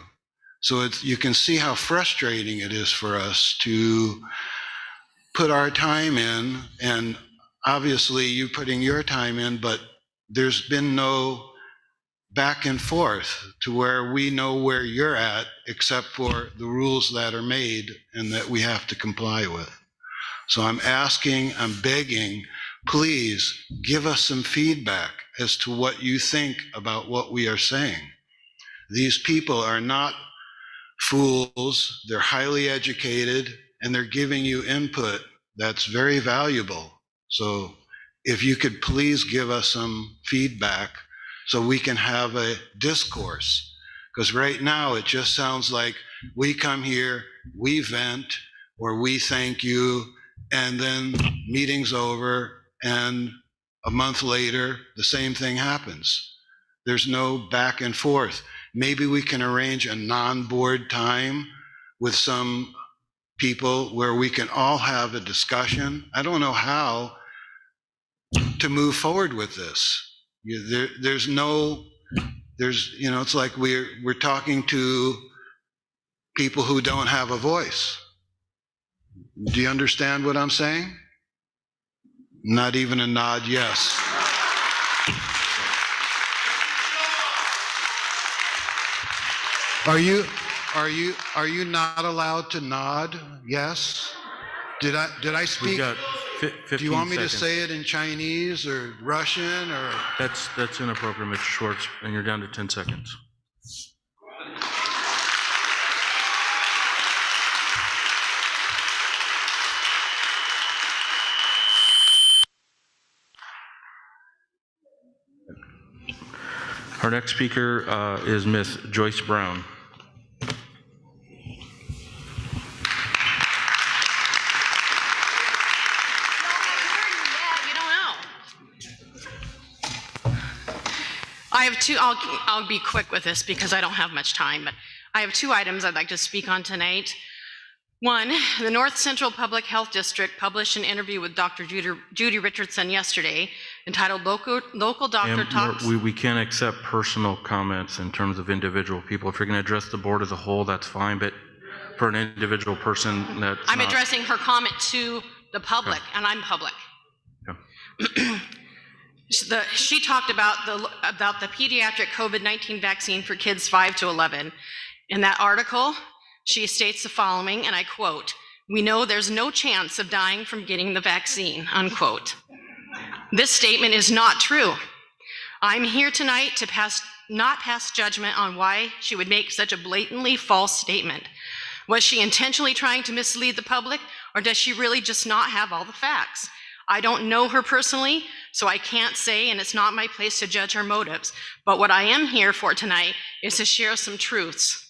So you can see how frustrating it is for us to put our time in, and obviously you putting your time in, but there's been no back and forth to where we know where you're at, except for the rules that are made and that we have to comply with. So I'm begging, please give us some feedback as to what you think about what we are saying. These people are not fools. They're highly educated, and they're giving you input that's very valuable. So if you could please give us some feedback so we can have a discourse. Because right now it just sounds like we come here, we vent, or we thank you, and then meeting's over, and a month later, the same thing happens. There's no back and forth. Maybe we can arrange a non-board time with some people where we can all have a discussion. I don't know how to move forward with this. It's like we're talking to people who don't have a voice. Do you understand what I'm saying? Not even a nod, yes. Are you not allowed to nod? Yes? Did I speak? We've got 15 Do you want me seconds. to say it in Chinese or Russian or? That's inappropriate, Mr. Schwartz, and you're down to 10 seconds. Our next speaker is Ms. Joyce Brown. I have two, I'll be quick with this because I don't have much time, but I have 2 items I'd like to speak on tonight. One, the North Central Public Health District published an interview with Dr. Judy Richardson yesterday entitled Local Doctor Talks. We can't accept personal comments in terms of individual people. If you're going to address the board as a whole, that's fine, but for an individual person, that's I'm not. addressing her comment to the public, Okay. and I'm public. Okay. She talked about the pediatric COVID-19 vaccine for kids 5 to 11. In that article, she states the following, and I quote, "We know there's no chance of dying from getting the vaccine," unquote. This statement is not true. I'm here tonight to not pass judgment on why she would make such a blatantly false statement. Was she intentionally trying to mislead the public, or does she really just not have all the facts? I don't know her personally, so I can't say, and it's not my place to judge her motives. But what I am here for tonight is to share some truths.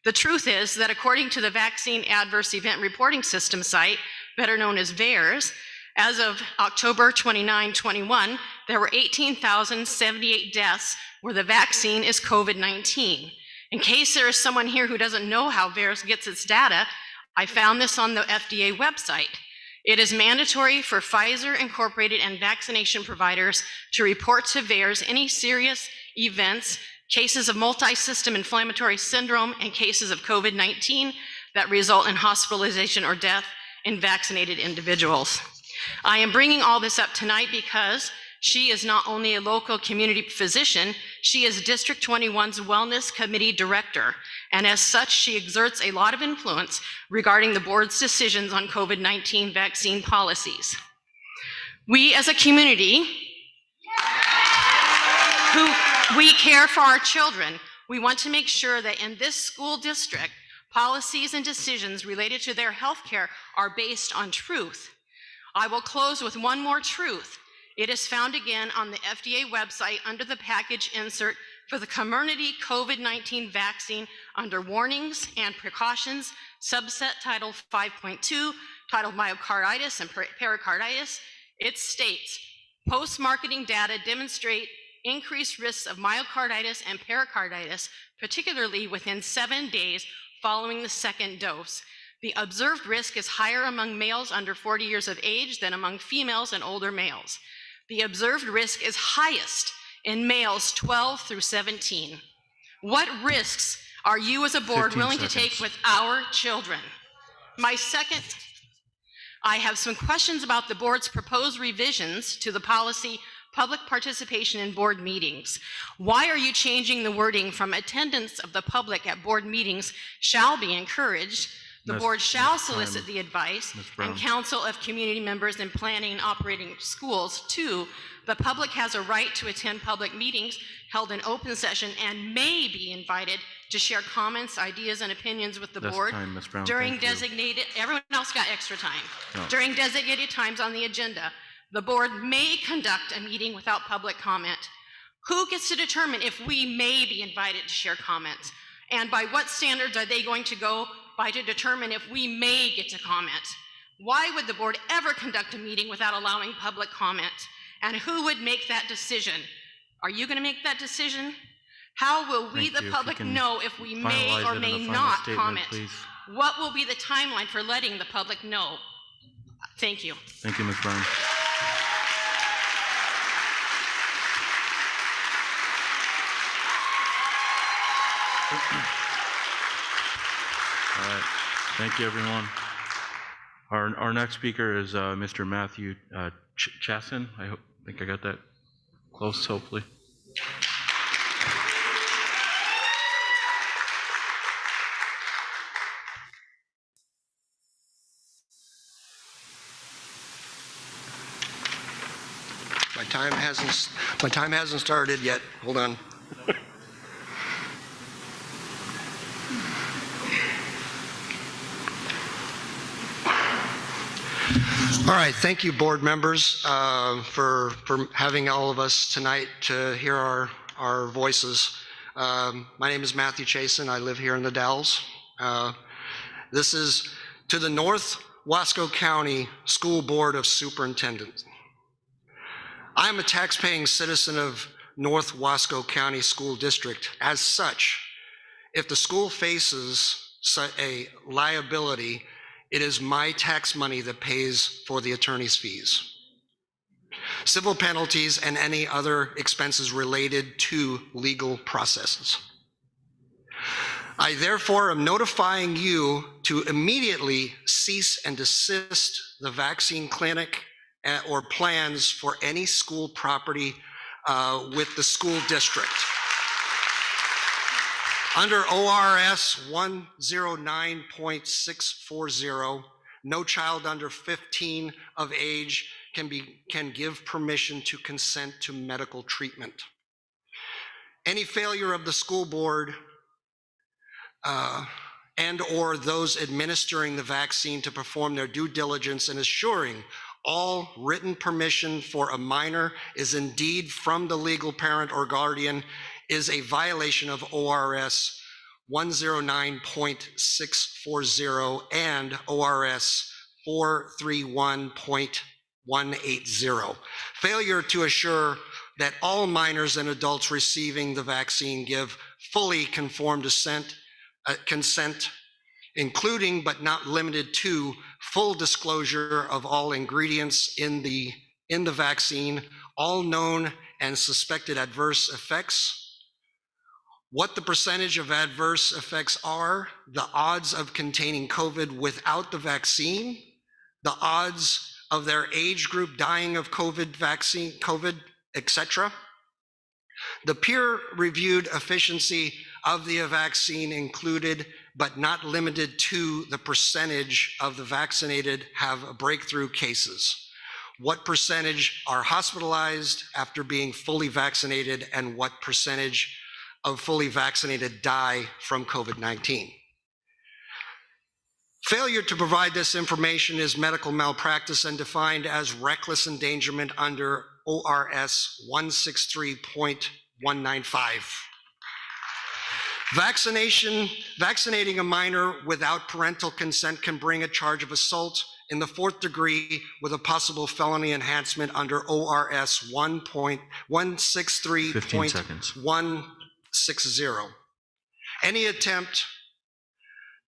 The truth is that according to the Vaccine Adverse Event Reporting System site, better known as VAERS, as of October 29, 21, there were 18,078 deaths where the vaccine is COVID-19. In case there is someone here who doesn't know how VAERS gets its data, I found this on the FDA website. It is mandatory for Pfizer Incorporated and vaccination providers to report to VAERS any serious events cases of multi-system inflammatory syndrome, and cases of COVID-19 that result in hospitalization or death in vaccinated individuals. I am bringing all this up tonight because she is not only a local community physician, she is District 21's Wellness Committee Director, and as such, she exerts a lot of influence regarding the board's decisions on COVID-19 vaccine policies. We as a community, we care for our children. We want to make sure that in this school district, policies and decisions related to their health care are based on truth. I will close with one more truth. It is found again on the FDA website under the package insert for the Comirnaty COVID-19 vaccine under warnings and precautions, subset title 5.2, titled myocarditis and pericarditis. It states, post-marketing data demonstrate increased risks of myocarditis and pericarditis, particularly within 7 days following the second dose. The observed risk is higher among males under 40 years of age than among females and older males. The observed risk is highest in males 12 through 17. What risks are you as a board willing to take with our children? I have some questions about the board's proposed revisions to the policy public participation in board meetings. Why are you changing the wording from attendance of the public at board meetings shall be encouraged? The board shall solicit the advice and counsel of community members in planning and operating schools. 2, the public has a right to attend public meetings held in open session and may be invited to share comments, ideas, and opinions with the board during designated, everyone else got extra time. No. During designated times on the agenda. The board may conduct a meeting without public comment. Who gets to determine if we may be invited to share comments? And by what standards are they going to go by to determine if we may get to comment? Why would the board ever conduct a meeting without allowing public comment? And who would make that decision? Are you going to make that decision? How will we, the public, know if we may or may not comment? Please. What will be the timeline for letting the public know? Thank you. Thank you, Ms. Brown. All right. Thank you, everyone. Our next speaker is Mr. Matthew Chason. I think I got that close, hopefully. My time hasn't started yet. Hold on. All right, thank you, board members, for having all of us tonight to hear our voices. My name is Matthew Chason. I live here in the Dalles. This is to the North Wasco County School Board of Superintendents. I'm a taxpaying citizen of North Wasco County School District. As such, if the school faces a liability, it is my tax money that pays for the attorney's fees, civil penalties, and any other expenses related to legal processes. I therefore am notifying you to immediately cease and desist the vaccine clinic or plans for any school property with the school district. Under ORS 109.640, no child under 15 of age can give permission to consent to medical treatment. Any failure of the school board and or those administering the vaccine to perform their due diligence in assuring all written permission for a minor is indeed from the legal parent or guardian is a violation of ORS 109.640 and ORS 431.180. Failure to assure that all minors and adults receiving the vaccine give fully informed consent, including but not limited to full disclosure of all ingredients in the vaccine, all known and suspected adverse effects, what the percentage of adverse effects are, the odds of containing COVID without the vaccine, the odds of their age group dying of COVID, etc. The peer-reviewed efficacy of the vaccine included, but not limited to, the percentage of the vaccinated have breakthrough cases. What percentage are hospitalized after being fully vaccinated, and what percentage of fully vaccinated die from COVID-19? Failure to provide this information is medical malpractice and defined as reckless endangerment under ORS 163.195. Vaccinating a minor without parental consent can bring a charge of assault in the 4th degree with a possible felony enhancement under ORS 1.163.160. Any attempt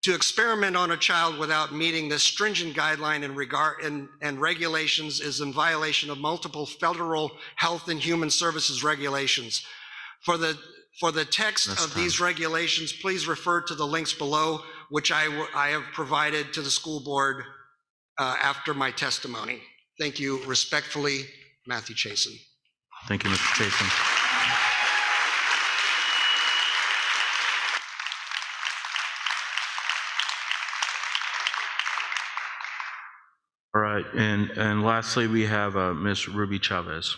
to experiment on a child without meeting this stringent guideline and regulations is in violation of multiple federal health and human services regulations. For the text of these regulations, please refer to the links below, which I have provided to the school board after my testimony. Thank you. Respectfully, Matthew Chason. Thank you, Mr. Chason. All right, and lastly, we have Ms. Ruby Chavez.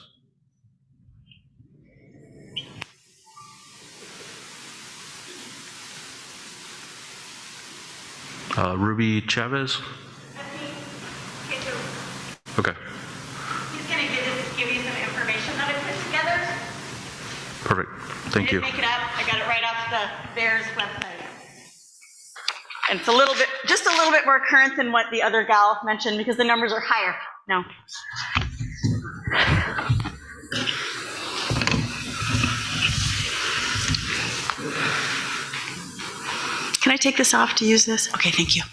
Ruby Chavez? Okay. He's going to give you some information that I put together. Perfect. Thank you. I didn't make it up. I got it right off the Bears website. And it's a little bit, just a little bit more current than what the other gal mentioned because the numbers are higher now. Can I take this off to use this? Okay, thank you.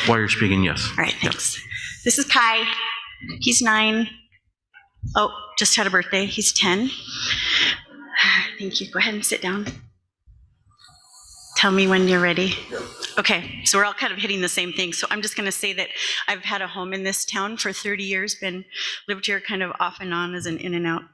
While you're speaking, yes. All right, thanks. This is Kai. He's 9. Oh, just had a birthday. He's 10. Thank you. Go ahead and sit down. Tell me when you're ready. Okay, so we're all kind of hitting the same thing. So I'm just going to say that I've had a home in this town for 30 years, lived here kind of off and on as an in and out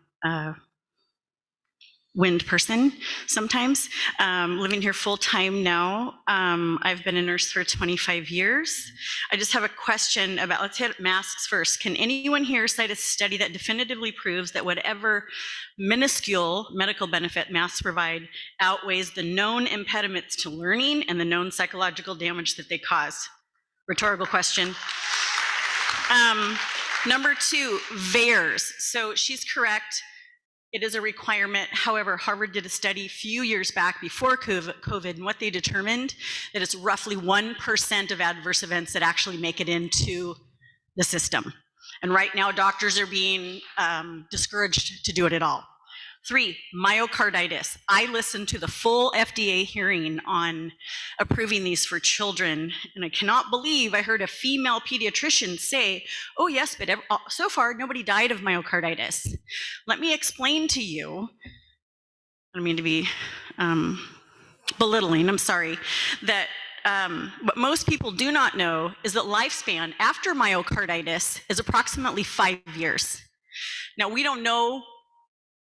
wind person sometimes. Living here full time now. I've been a nurse for 25 years. I just have a question about, let's hit masks first. Can anyone here cite a study that definitively proves that whatever minuscule medical benefit masks provide outweighs the known impediments to learning and the known psychological damage that they cause? Rhetorical question. Number 2, VAERS. So she's correct. It is a requirement. However, Harvard did a study a few years back before COVID, and what they determined that it's roughly 1% of adverse events that actually make it into the system. And right now, doctors are being discouraged to do it at all. 3, myocarditis. I listened to the full FDA hearing on approving these for children, and I cannot believe I heard a female pediatrician say, oh yes, but so far nobody died of myocarditis. Let me explain to you, I don't mean to be belittling, I'm sorry, that what most people do not know is that lifespan after myocarditis is approximately 5 years. Now, we don't know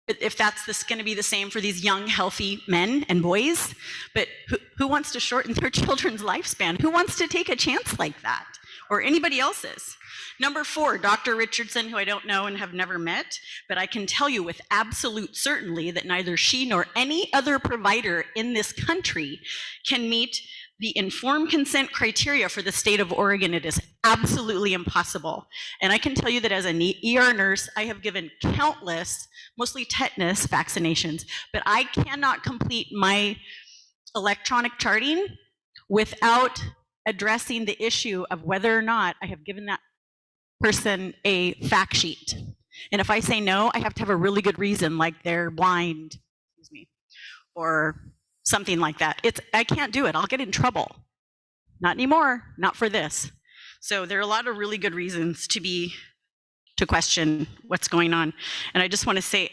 if that's going to be the same for these young, healthy men and boys, but who wants to shorten their children's lifespan? Who wants to take a chance like that? Or anybody else's? Number 4, Dr. Richardson, who I don't know and have never met, but I can tell you with absolute certainty that neither she nor any other provider in this country can meet the informed consent criteria for the state of Oregon. It is absolutely impossible. And I can tell you that as an ER nurse, I have given countless, mostly tetanus vaccinations, but I cannot complete my electronic charting without addressing the issue of whether or not I have given that person a fact sheet. And if I say no, I have to have a really good reason, like they're blind, excuse me, or something like that. I can't do it. I'll get in trouble. Not anymore. Not for this. So there are a lot of really good reasons to question what's going on. And I just want to say,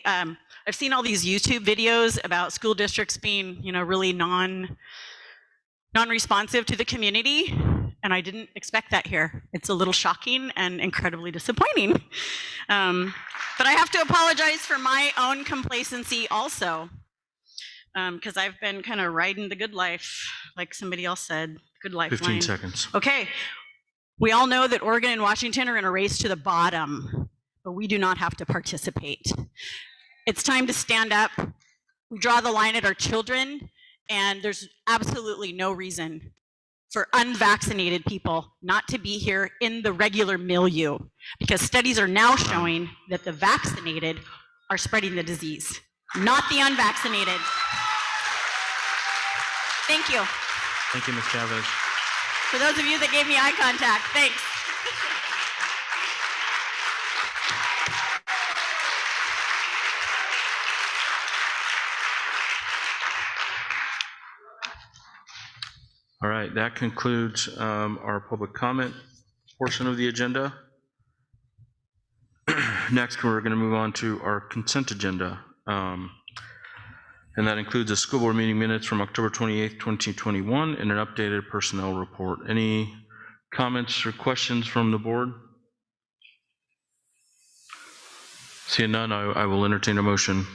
I've seen all these YouTube videos about school districts being, really non-responsive to the community, and I didn't expect that here. It's a little shocking and incredibly disappointing. But I have to apologize for my own complacency also, because I've been kind of riding the good life, like somebody else said, good life 15 line. seconds. Okay, we all know that Oregon and Washington are in a race to the bottom, but we do not have to participate. It's time to stand up. We draw the line at our children, and there's absolutely no reason for unvaccinated people not to be here in the regular milieu, because studies are now showing that the vaccinated are spreading the disease, not the unvaccinated. Thank you. Thank you, Ms. Chavez. For those of you that gave me eye contact, thanks. All right, that concludes our public comment portion of the agenda. Next, we're going to move on to our consent agenda. And that includes a school board meeting minutes from October 28th, 2021, and an updated personnel report. Any comments or questions from the board? Seeing none, I will entertain a motion.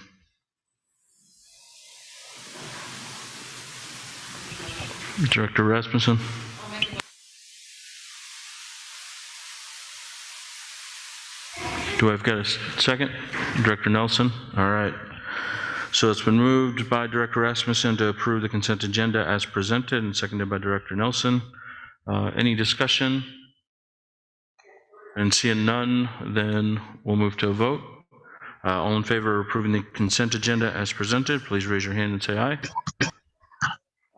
Director Rasmussen. Do I've got a second? Director Nelson? All right. So it's been moved by Director Rasmussen to approve the consent agenda as presented and seconded by Director Nelson. Any discussion? And seeing none, then we'll move to a vote. All in favor of approving the consent agenda as presented, please raise your hand and say aye.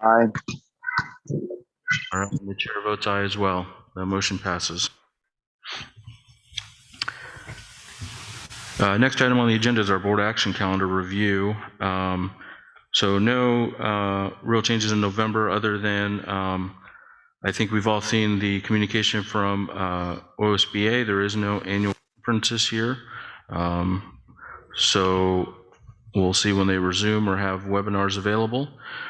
Aye. All right, the chair votes aye as well. The motion passes. Next item on the agenda is our board action calendar review. So no real changes in November other than I think we've all seen the communication from OSBA. There is no annual conference this year. So we'll see when they resume or have webinars available.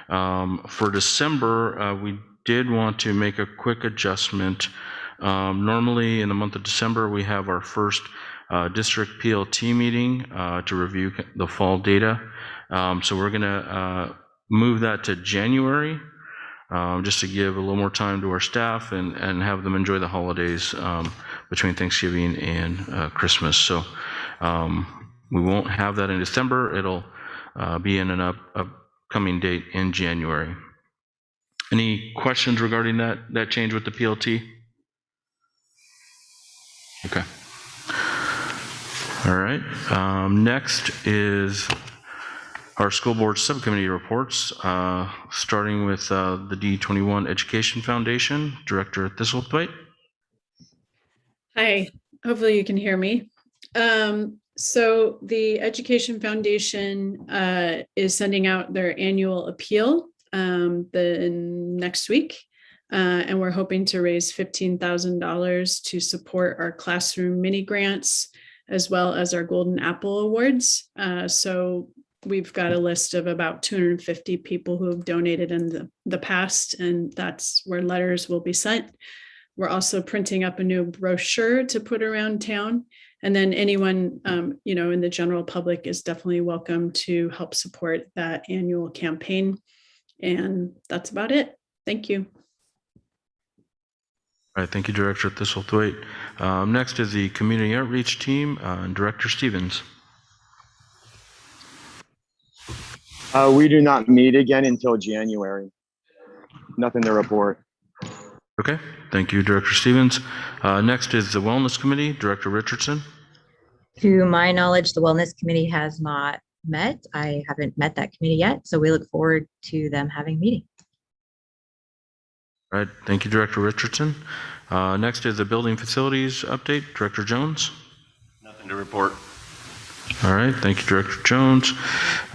For December, we did want to make a quick adjustment. Normally in the month of December, we have our first district PLT meeting to review the fall data. So we're gonna move that to January, just to give a little more time to our staff and have them enjoy the holidays between Thanksgiving and Christmas. So we won't have that in December. It'll be in an upcoming date in January. Any questions regarding that change with the PLT? Okay. All right. Next is our school board subcommittee reports, starting with the D21 Education Foundation, Director Thistlethwaite. Hi, hopefully you can hear me. So the Education Foundation is sending out their annual appeal the next week. And we're hoping to raise $15,000 to support our classroom mini grants, as well as our Golden Apple Awards. So we've got a list of about 250 people who have donated in the past, and that's where letters will be sent. We're also printing up a new brochure to put around town. And then anyone, in the general public is definitely welcome to help support that annual campaign. And that's about it. Thank you. All right, thank you, Director Thistlethwaite. Next is the Community Outreach Team, Director Stevens. We do not meet again until January. Nothing to report. Okay, thank you, Director Stevens. Next is the Wellness Committee, Director Richardson. To my knowledge, the Wellness Committee has not met. I haven't met that committee yet, so we look forward to them having a meeting. All right, thank you, Director Richardson. Next is the Building Facilities Update, Director Jones. Nothing to report. All right, thank you, Director Jones.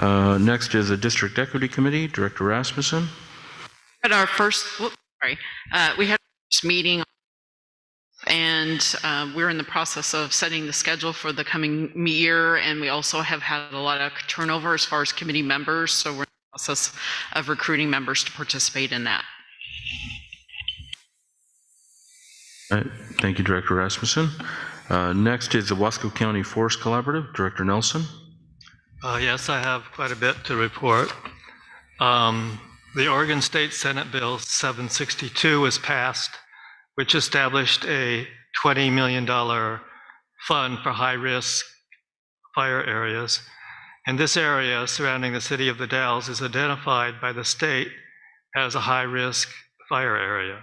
Next is the District Equity Committee, Director Rasmussen. At our first, we had our first meeting And we're in the process of setting the schedule for the coming year, and we also have had a lot of turnover as far as committee members, so we're in the process of recruiting members to participate in that. All right. Thank you, Director Rasmussen. Next is the Wasco County Forest Collaborative, Director Nelson. Yes, I have quite a bit to report. The Oregon State Senate Bill 762 was passed, which established a $20 million fund for high-risk fire areas. And this area surrounding the city of the Dalles is identified by the state as a high-risk fire area.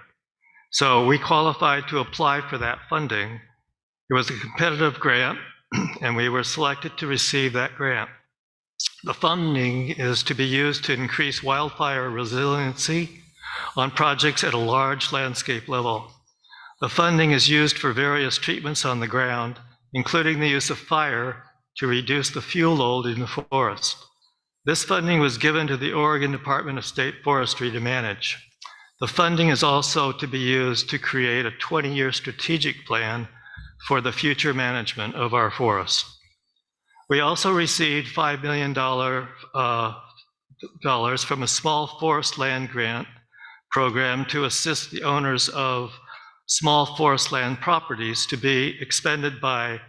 So we qualified to apply for that funding. It was a competitive grant, and we were selected to receive that grant. The funding is to be used to increase wildfire resiliency on projects at a large landscape level. The funding is used for various treatments on the ground, including the use of fire to reduce the fuel load in the forest. This funding was given to the Oregon Department of State Forestry to manage. The funding is also to be used to create a 20-year strategic plan for the future management of our forests. We also received $5 million from a small forest land grant program to assist the owners of small forest land properties to be expended by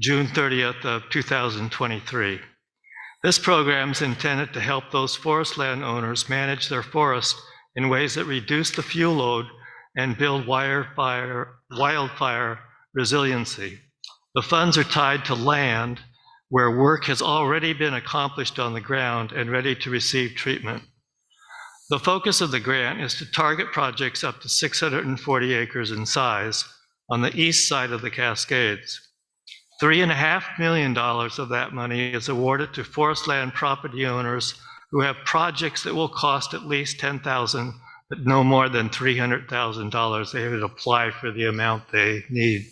June 30th of 2023. This program is intended to help those forest land owners manage their forest in ways that reduce the fuel load and build wildfire resiliency. The funds are tied to land where work has already been accomplished on the ground and ready to receive treatment. The focus of the grant is to target projects up to 640 acres in size on the east side of the Cascades. $3.5 million of that money is awarded to forest land property owners who have projects that will cost at least $10,000, but no more than $300,000. They would apply for the amount they need.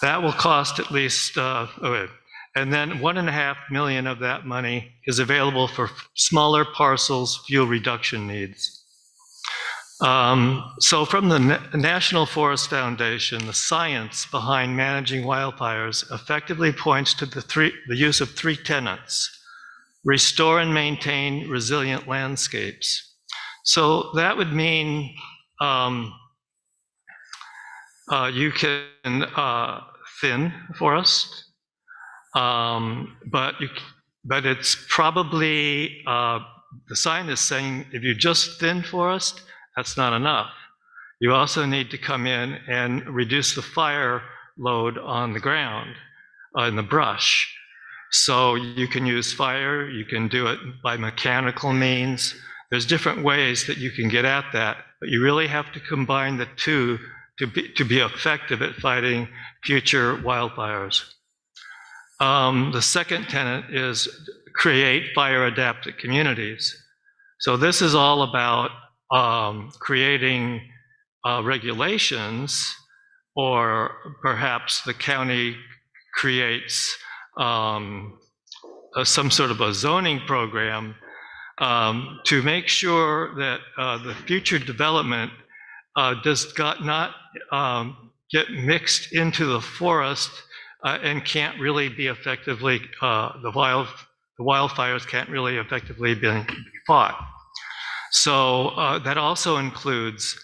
That will cost at least, and then $1.5 million of that money is available for smaller parcels fuel reduction needs. So from the National Forest Foundation, the science behind managing wildfires effectively points to the use of three tenets: restore and maintain resilient landscapes. So that would mean you can thin forest, but it's probably, the scientists saying if you just thin forest, that's not enough. You also need to come in and reduce the fire load on the ground, in the brush. So you can use fire, you can do it by mechanical means. There's different ways that you can get at that, but you really have to combine the two to be effective at fighting future wildfires. The second tenet is create fire-adapted communities. So this is all about creating regulations, or perhaps the county creates some sort of a zoning program to make sure that the future development does not get mixed into the forest and can't really be effectively, the wildfires can't really effectively be fought. So that also includes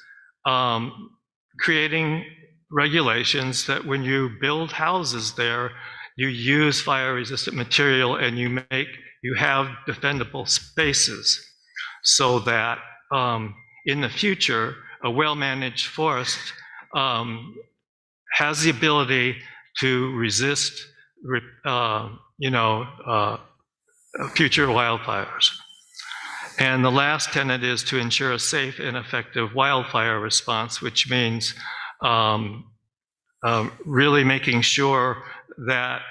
creating regulations that when you build houses there, you use fire-resistant material and you have defendable spaces, so that in the future, a well-managed forest has the ability to resist, future wildfires. And the last tenet is to ensure a safe and effective wildfire response, which means really making sure that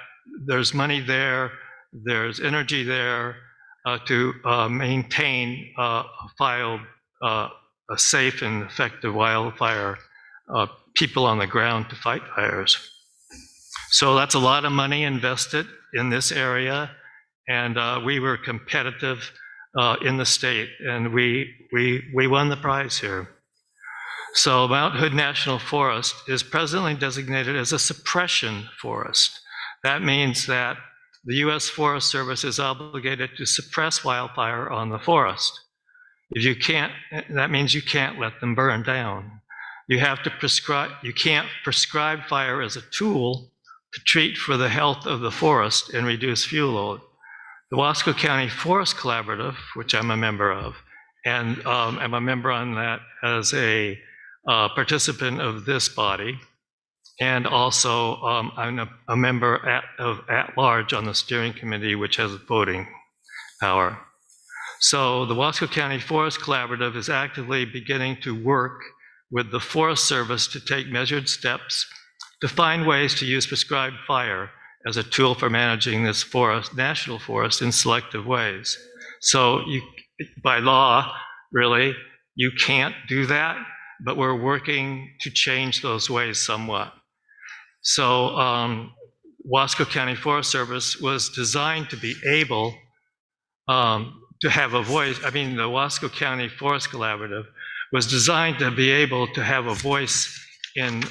there's money there, there's energy there to maintain a safe and effective wildfire, people on the ground to fight fires. So that's a lot of money invested in this area, and we were competitive in the state, and we won the prize here. So Mount Hood National Forest is presently designated as a suppression forest. That means that the U.S. Forest Service is obligated to suppress wildfire on the forest. If you can't, that means you can't let them burn down. You have to prescribe, you can't prescribe fire as a tool to treat for the health of the forest and reduce fuel load. The Wasco County Forest Collaborative, which I'm a member of, and I'm a member on that as a participant of this body, and also I'm a member at large on the steering committee, which has voting power. So the Wasco County Forest Collaborative is actively beginning to work with the Forest Service to take measured steps to find ways to use prescribed fire as a tool for managing this forest, national forest, in selective ways. So you, by law, really, you can't do that, but we're working to change those ways somewhat. So Wasco County Forest Service was designed to be able to have a voice. I mean, the Wasco County Forest Collaborative was designed to be able to have a voice in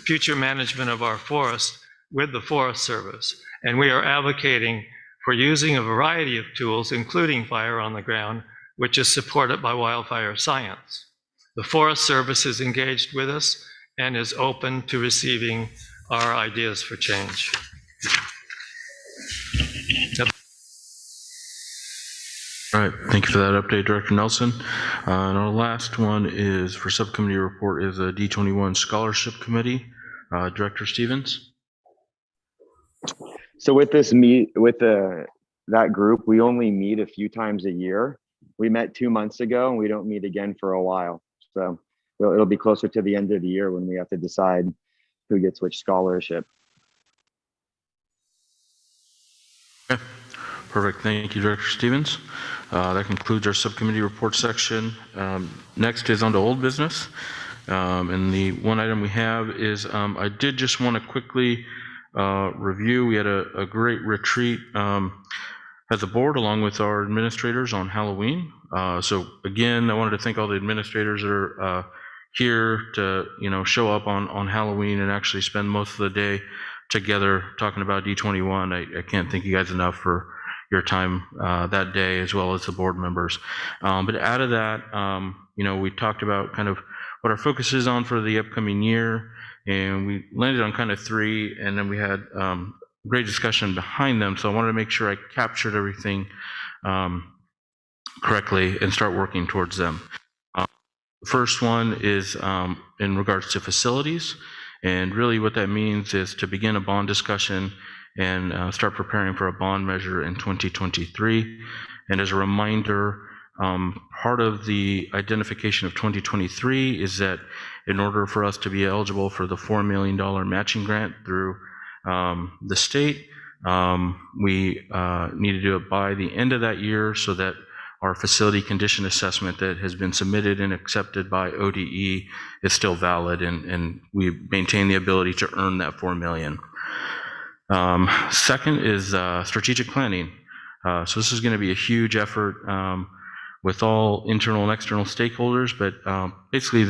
future management of our forest with the Forest Service. And we are advocating for using a variety of tools, including fire on the ground, which is supported by wildfire science. The Forest Service is engaged with us and is open to receiving our ideas for change. All right, thank you for that update, Director Nelson. And our last one is for subcommittee report is a D21 Scholarship Committee. Director Stevens. So with this that group, we only meet a few times a year. We met 2 months ago, and we don't meet again for a while. So it'll be closer to the end of the year when we have to decide who gets which scholarship. Okay, perfect. Thank you, Director Stevens. That concludes our subcommittee report section. Next is on to old business. And the one item we have is I did just want to quickly review. We had a great retreat as a board along with our administrators on Halloween. So again, I wanted to thank all the administrators that are here to show up on Halloween and actually spend most of the day together talking about D21. I can't thank you guys enough for your time that day, as well as the board members. But out of that, we talked about kind of what our focus is on for the upcoming year, and we landed on kind of 3, and then we had great discussion behind them. So I wanted to make sure I captured everything correctly and start working towards them. The first one is in regards to facilities, and really what that means is to begin a bond discussion and start preparing for a bond measure in 2023. And as a reminder, part of the identification of 2023 is that in order for us to be eligible for the $4 million matching grant through the state, we need to do it by the end of that year so that our facility condition assessment that has been submitted and accepted by ODE is still valid, and we maintain the ability to earn that $4 million. Second is strategic planning. So this is going to be a huge effort with all internal and external stakeholders, but basically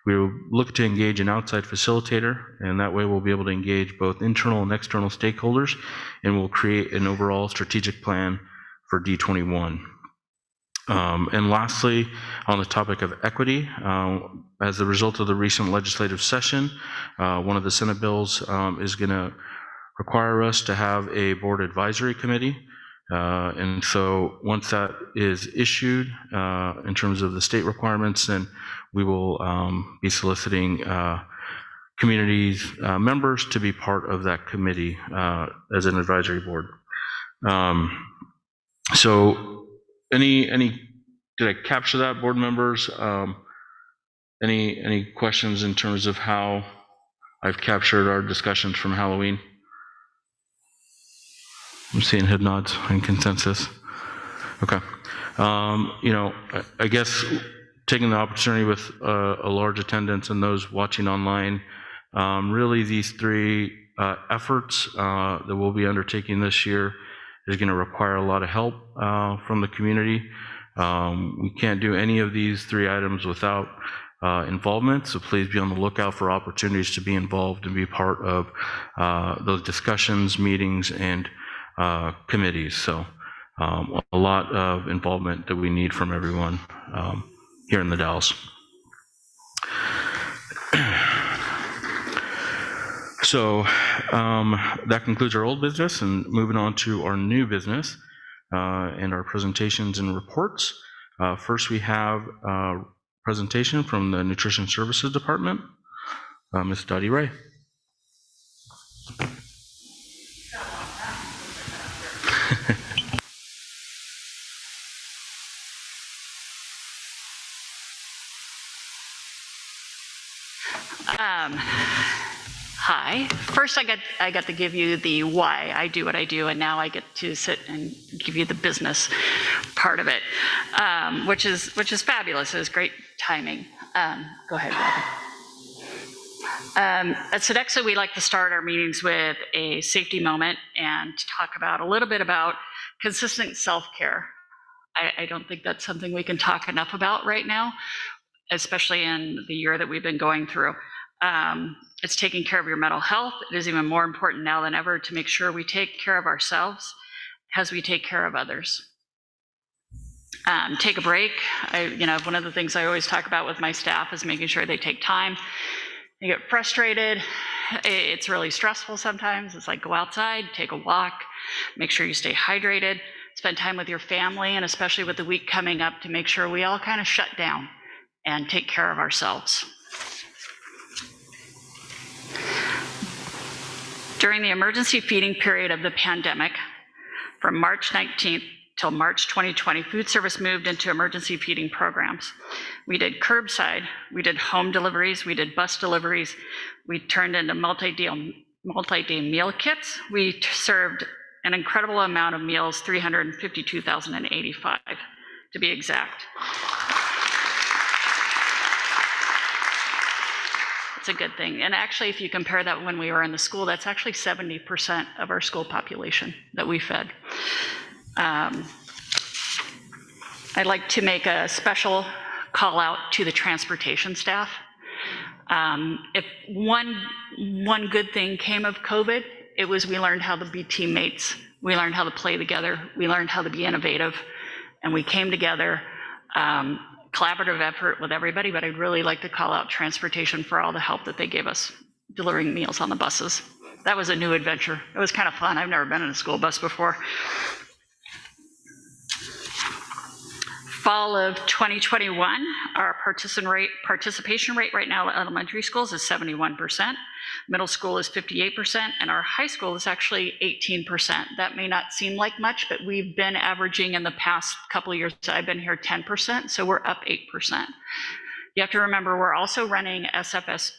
we'll look to engage an outside facilitator, and that way we'll be able to engage both internal and external stakeholders, and we'll create an overall strategic plan for D21. And lastly, on the topic of equity, as a result of the recent legislative session, one of the Senate bills is going to require us to have a board advisory committee. And so once that is issued in terms of the state requirements, then we will be soliciting communities members to be part of that committee as an advisory board. So did I capture that, board members? Any questions in terms of how I've captured our discussions from Halloween? I'm seeing head nods and consensus. Okay. I guess taking the opportunity with a large attendance and those watching online, really these 3 efforts that we'll be undertaking this year is going to require a lot of help from the community. We can't do any of these 3 items without involvement, so please be on the lookout for opportunities to be involved and be part of those discussions, meetings, and committees. So a lot of involvement that we need from everyone here in the Dalles. So that concludes our old business, and moving on to our new business and our presentations and reports. First, we have a presentation from the Nutrition Services Department, Ms. Dottie Ray. Hi. First, I got to give you the why I do what I do, and now I get to sit and give you the business part of it, which is fabulous. It was great timing. Go ahead, Robin. At Sodexo, we like to start our meetings with a safety moment and to talk about a little bit about consistent self-care. I don't think that's something we can talk enough about right now, especially in the year that we've been going through. It's taking care of your mental health. It is even more important now than ever to make sure we take care of ourselves as we take care of others. Take a break. One of the things I always talk about with my staff is making sure they take time. They get frustrated. It's really stressful sometimes. It's like go outside, take a walk, make sure you stay hydrated, spend time with your family, and especially with the week coming up to make sure we all kind of shut down and take care of ourselves. During the emergency feeding period of the pandemic, from March 19th till March 2020, food service moved into emergency feeding programs. We did curbside, we did home deliveries, we did bus deliveries, we turned into multi-day meal kits. We served an incredible amount of meals, 352,085 to be exact. It's a good thing. And actually, if you compare that when we were in the school, that's actually 70% of our school population that we fed. I'd like to make a special call out to the transportation staff. If one good thing came of COVID, it was we learned how to be teammates. We learned how to play together. We learned how to be innovative. And we came together, collaborative effort with everybody, but I'd really like to call out transportation for all the help that they gave us delivering meals on the buses. That was a new adventure. It was kind of fun. I've never been in a school bus before. Fall of 2021, our participation rate right now at elementary schools is 71%, middle school is 58%, and our high school is actually 18%. That may not seem like much, but we've been averaging in the past couple of years, I've been here 10%, so we're up 8%. You have to remember, we're also running SSO,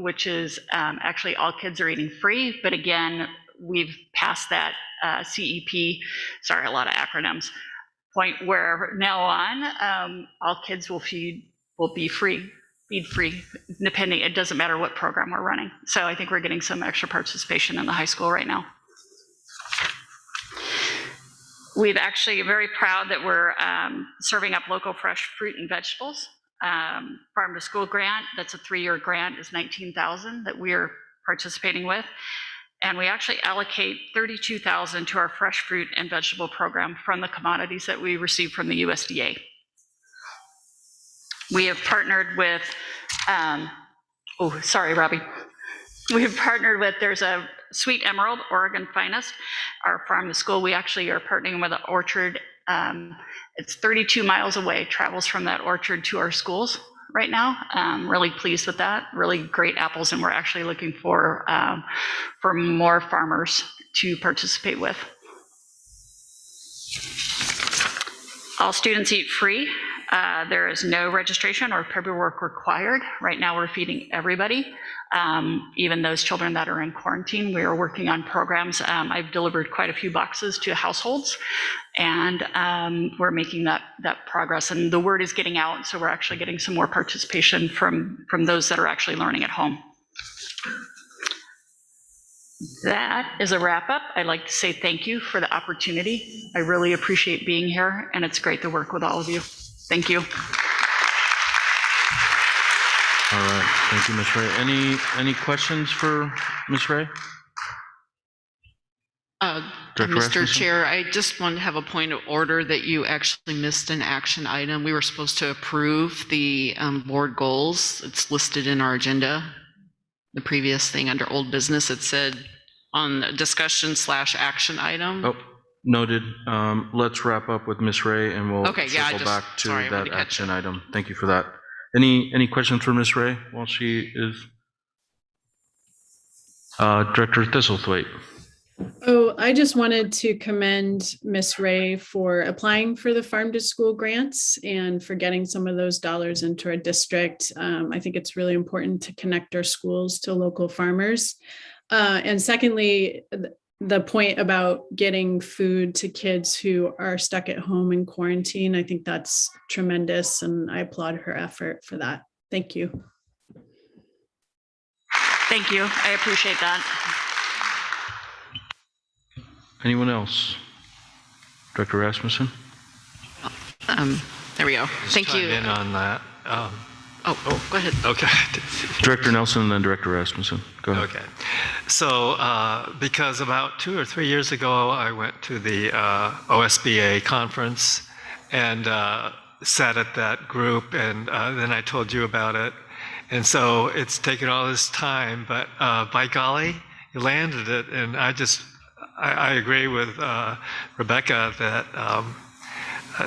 which is actually all kids are eating free, but again, we've passed that CEP, sorry, a lot of acronyms, point where now on, all kids will be free, feed free, depending, it doesn't matter what program we're running. So I think we're getting some extra participation in the high school right now. We've actually very proud that we're serving up local fresh fruit and vegetables. Farm to School grant, that's a 3-year grant, is $19,000 that we're participating with. And we actually allocate $32,000 to our fresh fruit and vegetable program from the commodities that we receive from the USDA. We have partnered with, oh, sorry, Robbie. We have partnered with, there's a Sweet Emerald, Oregon Finest, our farm to school. We actually are partnering with an orchard. It's 32 miles away, travels from that orchard to our schools right now. Really pleased with that. Really great apples, and we're actually looking for more farmers to participate with. All students eat free. There is no registration or paperwork required. Right now we're feeding everybody, even those children that are in quarantine. We are working on programs. I've delivered quite a few boxes to households, and we're making that progress, and the word is getting out, so we're actually getting some more participation from those that are actually learning at home. That is a wrap up. I'd like to say thank you for the opportunity. I really appreciate being here, and it's great to work with all of you. Thank you. All right, thank you, Ms. Ray. Any questions for Ms. Ray? Director Mr. Rasmussen? Chair, I just want to have a point of order that you actually missed an action item. We were supposed to approve the board goals. It's listed in our agenda. The previous thing under old business, it said on discussion/action item. Oh, noted. Let's wrap up with Ms. Ray and we'll circle back to that action item. Thank you for that. Any questions for Ms. Ray while she is? Director Thistlethwaite. Oh, I just wanted to commend Miss Ray for applying for the Farm to School grants and for getting some of those dollars into our district. I think it's really important to connect our schools to local farmers. And secondly, the point about getting food to kids who are stuck at home in quarantine, I think that's tremendous, and I applaud her effort for that. Thank you. Thank you. I appreciate that. Anyone else? Director Rasmussen? There we go. Thank you. In on that. Go ahead. Okay. Director Nelson and then Director Rasmussen. Go ahead. Okay. So because about 2 or 3 years ago, I went to the OSBA conference and sat at that group, and then I told you about it. And so it's taken all this time, but by golly, you landed it. And I agree with Rebecca that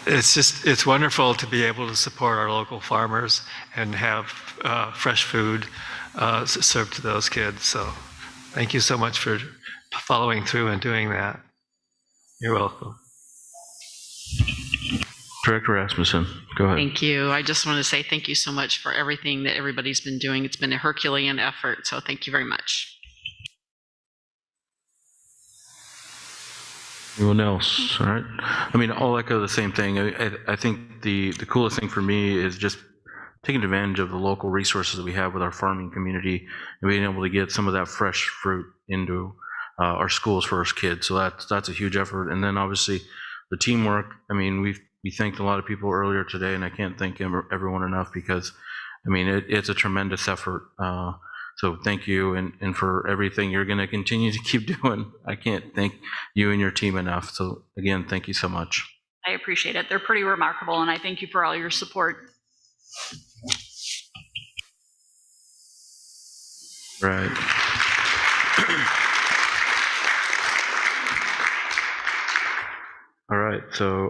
it's wonderful to be able to support our local farmers and have fresh food served to those kids. So thank you so much for following through and doing that. You're welcome. Director Rasmussen, go ahead. Thank you. I just want to say thank you so much for everything that everybody's been doing. It's been a Herculean effort, so thank you very much. Anyone else? All right. I mean, I'll echo the same thing. I think the coolest thing for me is just taking advantage of the local resources that we have with our farming community and being able to get some of that fresh fruit into our schools for our kids. So that's a huge effort. And then obviously the teamwork. I mean, we thanked a lot of people earlier today, and I can't thank everyone enough because, I mean, it's a tremendous effort. So thank you, and for everything you're going to continue to keep doing. I can't thank you and your team enough. So again, thank you so much. I appreciate it. They're pretty remarkable, and I thank you for all your support. Right. All right, so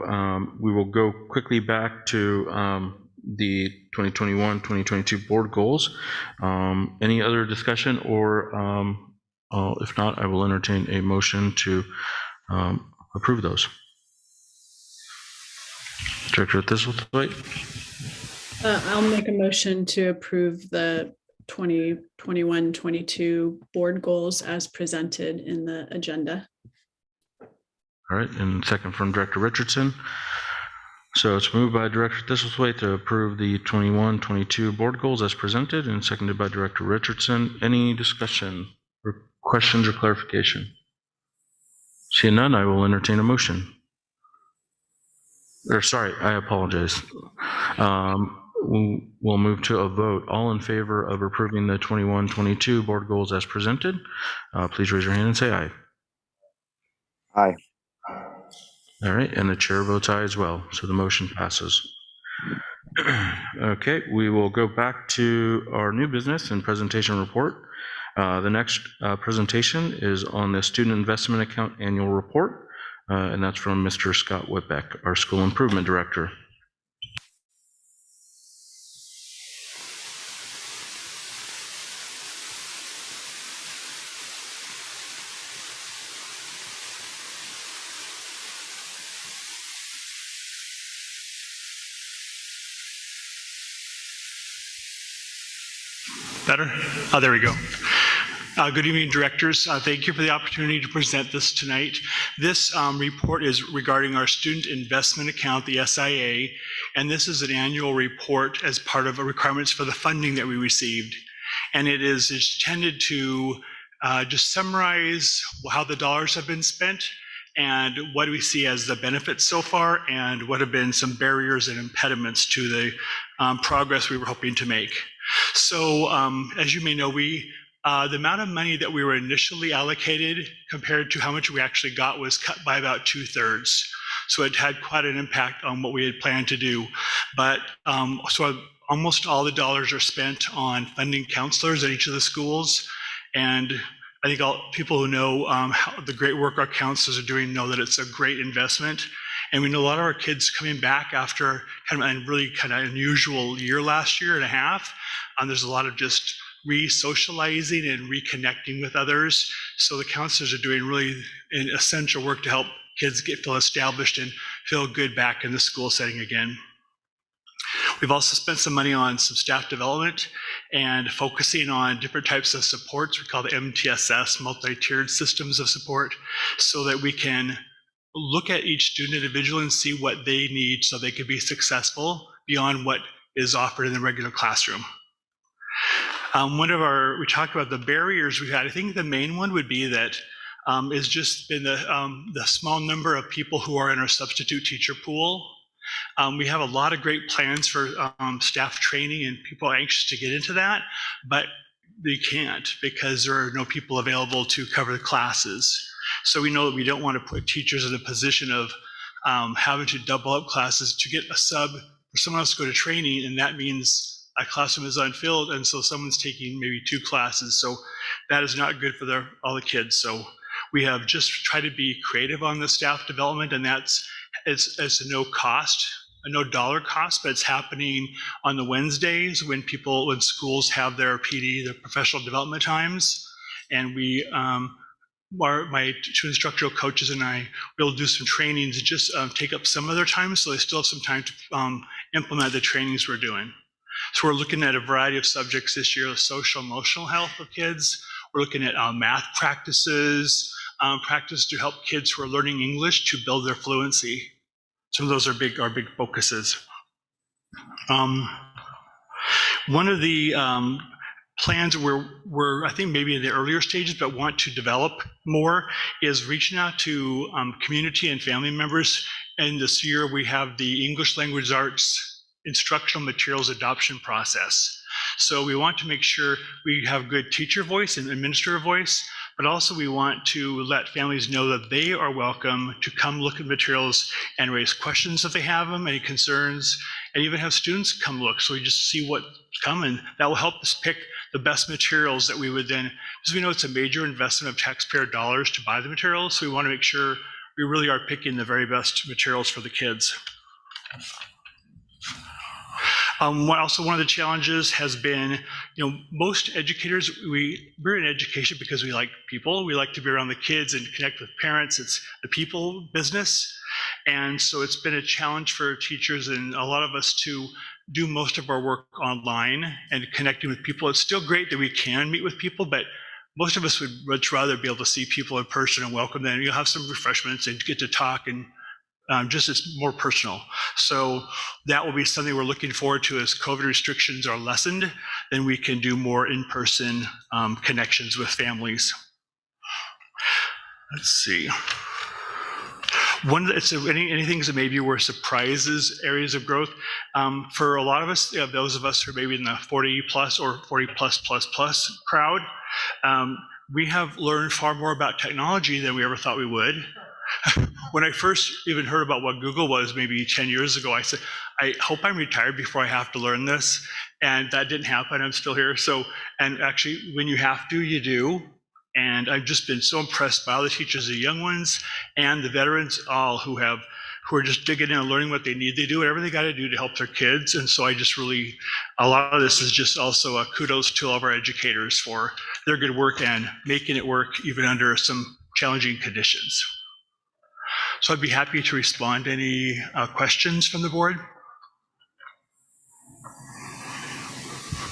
we will go quickly back to the 2021-2022 board goals. Any other discussion, or if not, I will entertain a motion to approve those. Director Thistlethwaite? I'll make a motion to approve the 2021-22 board goals as presented in the agenda. All right, and second from Director Richardson. So it's moved by Director Thistlethwaite to approve the 21-22 board goals as presented, and seconded by Director Richardson. Any discussion or questions or clarification? Seeing none, I will entertain a motion. Or sorry, I apologize. We'll move to a vote. All in favor of approving the 21-22 board goals as presented, please raise your hand and say aye. Aye. All right, and the chair votes aye as well, so the motion passes. Okay, we will go back to our new business and presentation report. The next presentation is on the Student Investment Account Annual Report, and that's from Mr. Scott Whitbeck, our School Improvement Director. Better? Oh, there we go. Good evening, directors. Thank you for the opportunity to present this tonight. This report is regarding our student investment account, the SIA, and this is an annual report as part of requirements for the funding that we received. And it is intended to just summarize how the dollars have been spent and what do we see as the benefits so far and what have been some barriers and impediments to the progress we were hoping to make. So as you may know, the amount of money that we were initially allocated compared to how much we actually got was cut by about 2/3. So it had quite an impact on what we had planned to do. But so almost all the dollars are spent on funding counselors at each of the schools. And I think all people who know the great work our counselors are doing know that it's a great investment. And we know a lot of our kids coming back after kind of a really kind of unusual year last year and a half. There's a lot of just re-socializing and reconnecting with others. So the counselors are doing really essential work to help kids feel established and feel good back in the school setting again. We've also spent some money on some staff development and focusing on different types of supports. We call the MTSS, multi-tiered systems of support, so that we can look at each student individually and see what they need so they can be successful beyond what is offered in the regular classroom. We talked about the barriers we've had. I think the main one would be that is just been the small number of people who are in our substitute teacher pool. We have a lot of great plans for staff training and people are anxious to get into that, but they can't because there are no people available to cover the classes. So we know that we don't want to put teachers in a position of having to double up classes to get a sub for someone else to go to training, and that means a classroom is unfilled, and so someone's taking maybe 2 classes. So that is not good for all the kids. So we have just tried to be creative on the staff development, and it's a no dollar cost, but it's happening on the Wednesdays when schools have their PD, their professional development times. And my 2 instructional coaches and I will do some trainings and just take up some of their time so they still have some time to implement the trainings we're doing. So we're looking at a variety of subjects this year, social emotional health of kids. We're looking at math practices, practice to help kids who are learning English to build their fluency. Some of those are our big focuses. One of the plans we're I think maybe in the earlier stages, but want to develop more is reaching out to community and family members. And this year we have the English Language Arts instructional materials adoption process. So we want to make sure we have good teacher voice and administrator voice, but also we want to let families know that they are welcome to come look at materials and raise questions if they have them, any concerns, and even have students come look so we just see what's coming. That will help us pick the best materials that we would then, because we know it's a major investment of taxpayer dollars to buy the materials, so we want to make sure we really are picking the very best materials for the kids. Also, one of the challenges has been, most educators, we're in education because we like people. We like to be around the kids and connect with parents. It's the people business. And so it's been a challenge for teachers and a lot of us to do most of our work online and connecting with people. It's still great that we can meet with people, but most of us would much rather be able to see people in person and welcome them. You'll have some refreshments and get to talk and just it's more personal. So that will be something we're looking forward to as COVID restrictions are lessened, then we can do more in-person connections with families. Let's see. Anything that maybe were surprises, areas of growth. For a lot of us, those of us who are maybe in the 40 plus or 40 plus crowd, we have learned far more about technology than we ever thought we would. When I first even heard about what Google was maybe 10 years ago, I said, I hope I'm retired before I have to learn this. And that didn't happen. I'm still here. And actually, when you have to, you do. And I've just been so impressed by all the teachers, the young ones and the veterans, all who are just digging in and learning what they need. They do whatever they got to do to help their kids. And so a lot of this is just also a kudos to all of our educators for their good work and making it work even under some challenging conditions. So I'd be happy to respond to any questions from the board.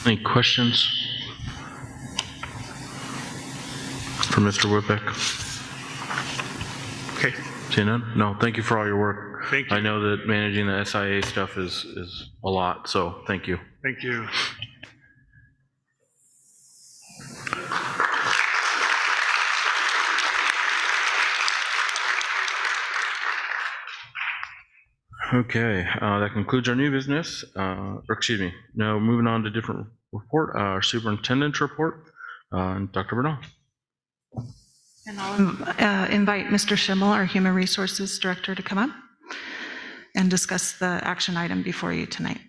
Any questions for Mr. Whitbeck? Okay. See none? No, thank you for all your work. Thank you. I know that managing the SIA stuff is a lot, so thank you. Thank you. Okay, that concludes our new business. Now moving on to different report, our superintendent's report. Dr. Bernal. And I'll invite Mr. Schimmel, our Human Resources Director, to come up and discuss the action item before you tonight.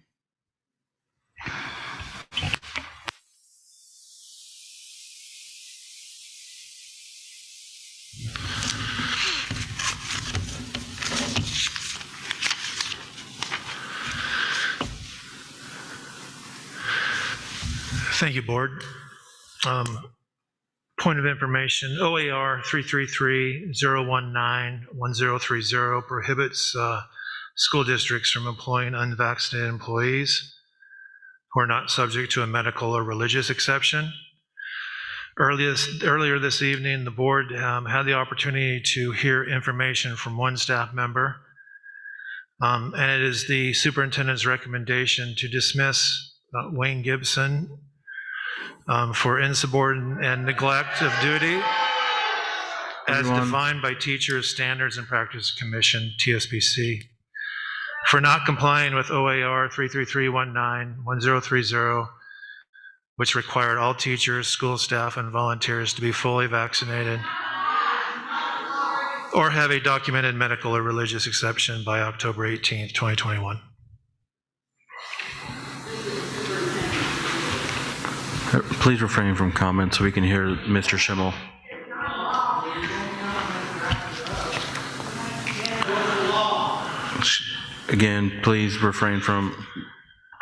Thank you, Board. Point of information, OAR 333-019-1030 prohibits school districts from employing unvaccinated employees who are not subject to a medical or religious exception. Earlier this evening, the Board had the opportunity to hear information from one staff member, and it is the superintendent's recommendation to dismiss Wayne Gibson for insubordinate and neglect of duty as defined by Teachers Standards and Practice Commission, TSPC, for not complying with OAR 333-19-1030, which required all teachers, school staff, and volunteers to be fully vaccinated or have a documented medical or religious exception by October 18th, 2021. Please refrain from comments so we can hear Mr. Schimmel. Again, please refrain from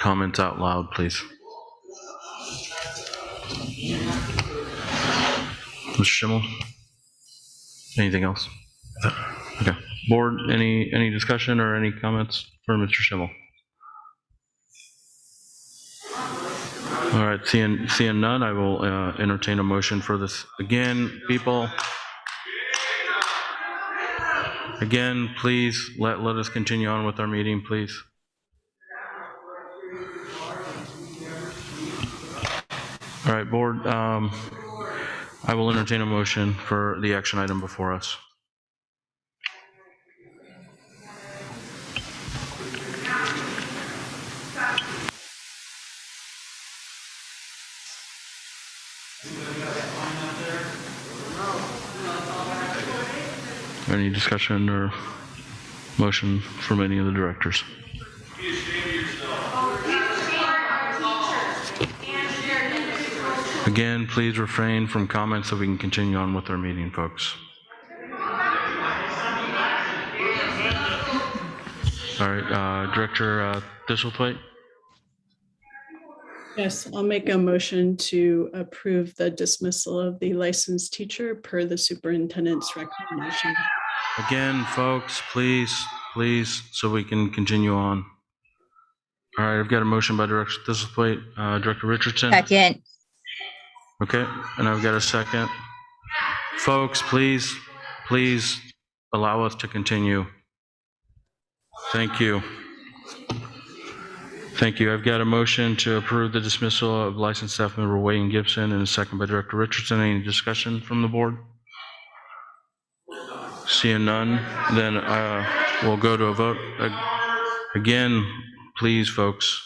comments out loud, please. Mr. Schimmel? Anything else? Okay. Board, any discussion or any comments for Mr. Schimmel? All right, seeing none, I will entertain a motion for this. Again, people, again, please let us continue on with our meeting, please. All right, Board, I will entertain a motion for the action item before us. Any discussion or motion from any of the directors? Again, please refrain from comments so we can continue on with our meeting, folks. All right, Director Thistlethwaite? Yes, I'll make a motion to approve the dismissal of the licensed teacher per the superintendent's recommendation. Again, folks, please, so we can continue on. All right, I've got a motion by Director Thistlethwaite. Director Richardson? Second. Okay, and I've got a second. Folks, please allow us to continue. Thank you. Thank you. I've got a motion to approve the dismissal of licensed staff member Wayne Gibson and a second by Director Richardson. Any discussion from the board? Seeing none, then we'll go to a vote. Again, please, folks.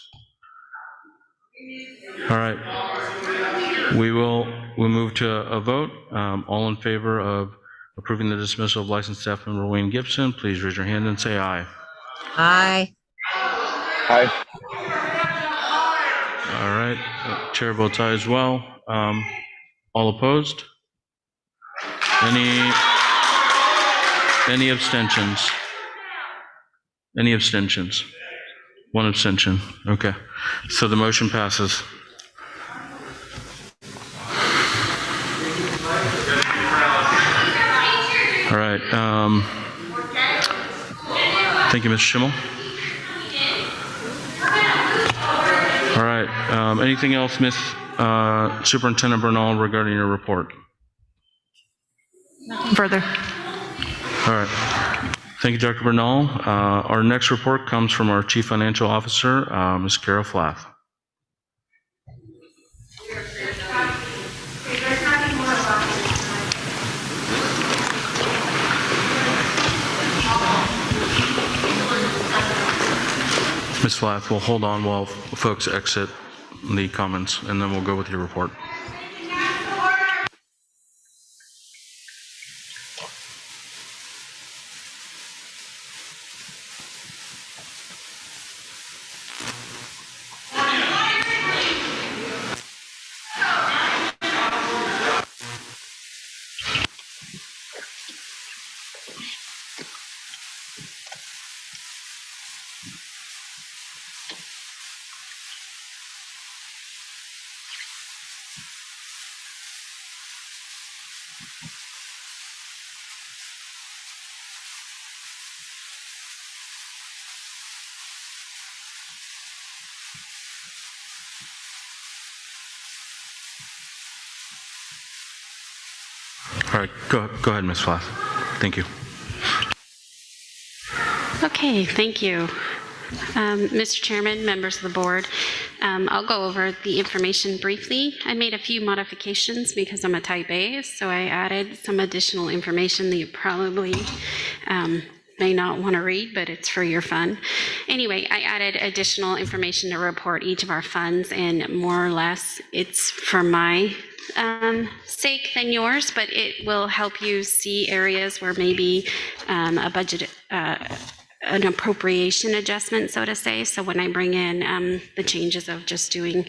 All right. We'll move to a vote. All in favor of approving the dismissal of licensed staff member Wayne Gibson, please raise your hand and say aye. Aye. Aye. All right. Chair votes aye as well. All opposed? Any abstentions? Any abstentions? One abstention. Okay. So the motion passes. All right. Thank you, Mr. Schimmel. All right. Anything else, Ms. Superintendent Bernal, regarding your report? Nothing further. All right. Thank you, Dr. Bernal. Our next report comes from our Chief Financial Officer, Ms. Carol Flath. Flath, we'll hold on while folks exit the comments, and then we'll go with your report. All right, go ahead, Ms. Flath. Thank you. Okay, thank you. Mr. Chairman, members of the board, I'll go over the information briefly. I made a few modifications because I'm a type A, so I added some additional information that you probably may not want to read, but it's for your fun. Anyway, I added additional information to report each of our funds, and more or less it's for my sake than yours, but it will help you see areas where maybe a budget, an appropriation adjustment, so to say. So when I bring in the changes of just doing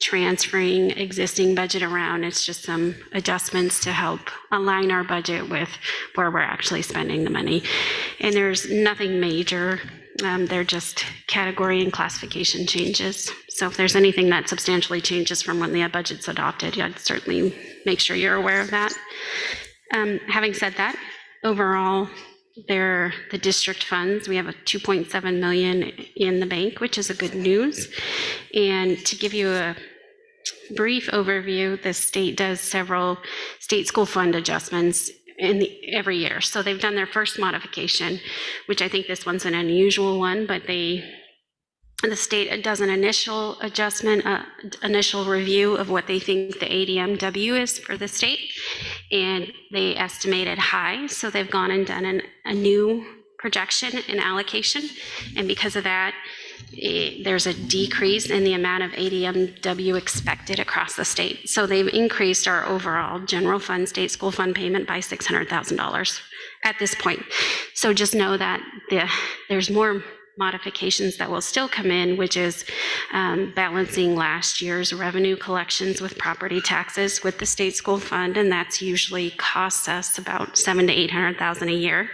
transferring existing budget around, it's just some adjustments to help align our budget with where we're actually spending the money. And there's nothing major. They're just category and classification changes. So if there's anything that substantially changes from when the budget's adopted, I'd certainly make sure you're aware of that. Having said that, overall, they're the district funds. We have a 2.7 million in the bank, which is a good news. And to give you a brief overview, the state does several state school fund adjustments every year. So they've done their first modification, which I think this one's an unusual one, but the state does an initial adjustment, initial review of what they think the ADMW is for the state, and they estimated high, so they've gone and done a new projection and allocation, and because of that, there's a decrease in the amount of ADMW expected across the state. So they've increased our overall general fund state school fund payment by $600,000 at this point. So just know that there's more modifications that will still come in, which is balancing last year's revenue collections with property taxes with the state school fund, and that's usually costs us about $700,000 to $800,000 a year.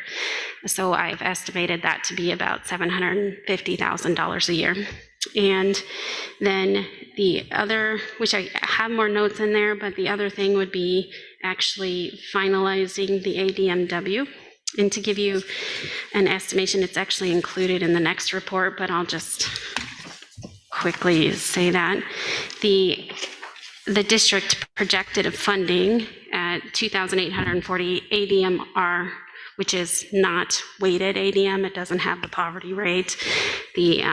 So I've estimated that to be about $750,000 a year. And then the other, which I have more notes in there, but the other thing would be actually finalizing the ADMW. And to give you an estimation, it's actually included in the next report, but I'll just quickly say that. The district projected funding at 2,840 ADMR, which is not weighted ADM, it doesn't have the poverty rate, the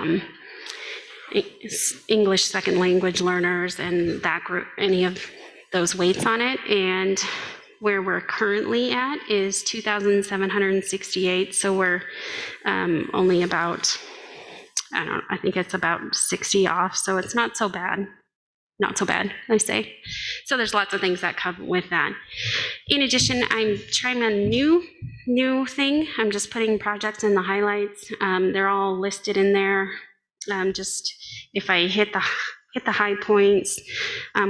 English second language learners and that group, any of those weights on it. And where we're currently at is 2,768. So we're only about, I think it's about 60 off. So it's not so bad. Not so bad, I say. So there's lots of things that come with that. In addition, I'm trying a new thing. I'm just putting projects in the highlights. They're all listed in there. Just if I hit the high points,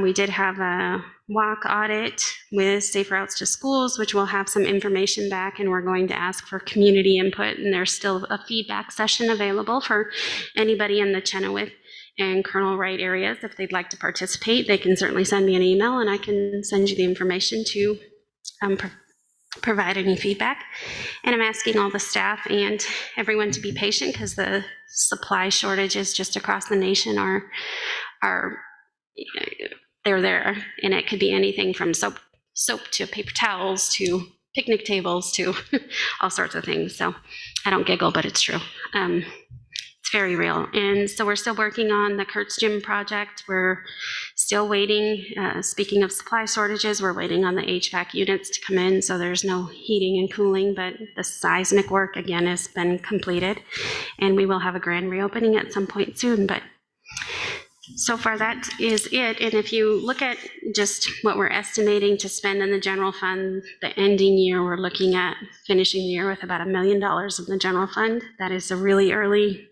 we did have a walk audit with Safe Routes to Schools, which will have some information back, and we're going to ask for community input, and there's still a feedback session available for anybody in the Chenoweth and Colonel Wright areas. If they'd like to participate, they can certainly send me an email, and I can send you the information to provide any feedback. And I'm asking all the staff and everyone to be patient because the supply shortages just across the nation are they're there, and it could be anything from soap to paper towels to picnic tables to all sorts of things. So I don't giggle, but it's true. It's very real. And so we're still working on the Kurt's Gym project. We're Still waiting, speaking of supply shortages, we're waiting on the HVAC units to come in, so there's no heating and cooling, but the seismic work again has been completed, and we will have a grand reopening at some point soon, but so far that is it. And if you look at just what we're estimating to spend in the general fund, the ending year, we're looking at finishing the year with about $1 million in the general fund. That is a really early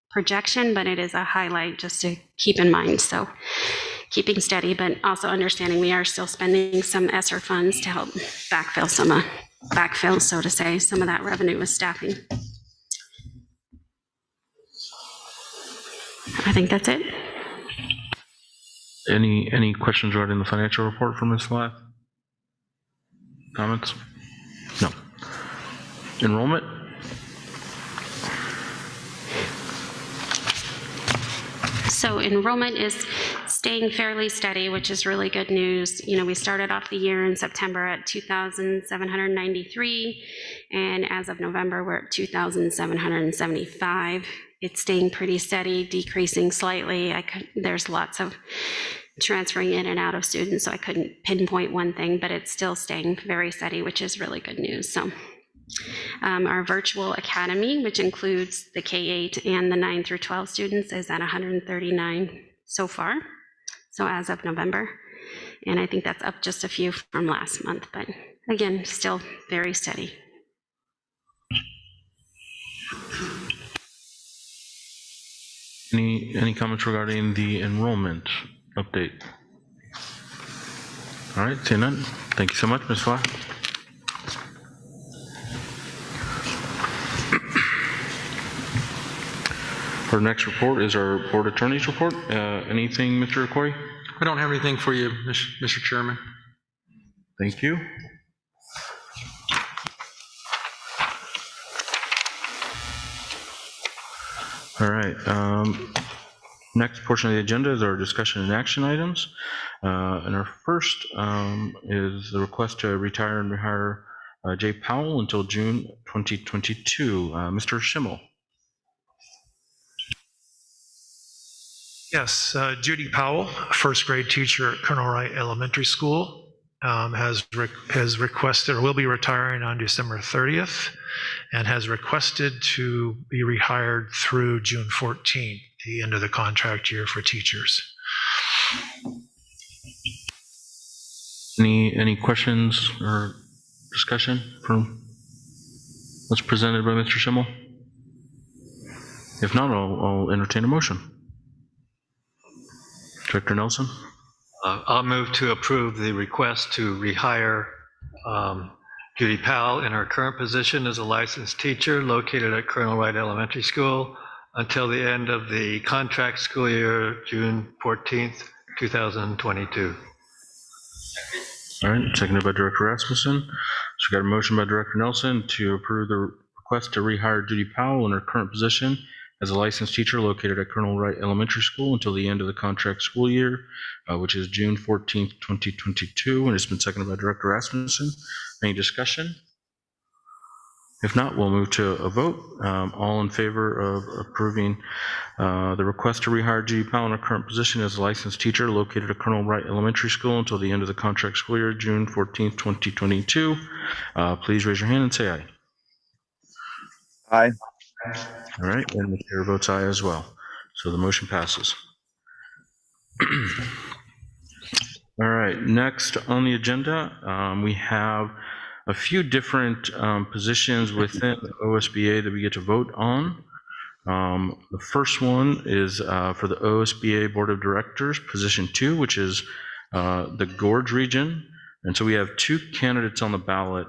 projection, but it is a highlight just to keep in mind. So keeping steady, but also understanding we are still spending some ESSER funds to help backfill so to say, some of that revenue with staffing. I think that's it. Any questions regarding the financial report from Ms. Flath? Comments? No. Enrollment? So enrollment is staying fairly steady, which is really good news. You know, we started off the year in September at 2,793, and as of November, we're at 2,775. It's staying pretty steady, decreasing slightly. There's lots of transferring in and out of students, so I couldn't pinpoint one thing, but it's still staying very steady, which is really good news. So our virtual academy, which includes the K-8 and the 9 through 12 students, is at 139 so far, so as of November. And I think that's up just a few from last month, but again, still very steady. Any comments regarding the enrollment update? All right, seeing none. Thank you so much, Ms. Flath. Our next report is our board attorney's report. Anything, Mr. Corey? I don't have anything for you, Mr. Chairman. Thank you. All right. Next portion of the agenda is our discussion and action items. And our first is the request to retire and rehire Jay Powell until June 2022. Mr. Schimmel. Yes, Judy Powell, first grade teacher at Colonel Wright Elementary School, has requested or will be retiring on December 30th and has requested to be rehired through June 14th, the end of the contract year for teachers. Any questions or discussion from what's presented by Mr. Schimmel? If not, I'll entertain a motion. Director Nelson? I'll move to approve the request to rehire Judy Powell in her current position as a licensed teacher located at Colonel Wright Elementary School until the end of the contract school year, June 14th, 2022. All right, seconded by Director Rasmussen. So we got a motion by Director Nelson to approve the request to rehire Judy Powell in her current position as a licensed teacher located at Colonel Wright Elementary School until the end of the contract school year, which is June 14th, 2022, and it's been seconded by Director Rasmussen. Any discussion? If not, we'll move to a vote. All in favor of approving the request to rehire Judy Powell in her current position as a licensed teacher located at Colonel Wright Elementary School until the end of the contract school year, June 14th, 2022, please raise your hand and say aye. Aye. All right, and the chair votes aye as well. So the motion passes. All right, next on the agenda, we have a few different positions within the OSBA that we get to vote on. The first one is for the OSBA Board of Directors, position 2, which is the Gorge region. And so we have 2 candidates on the ballot.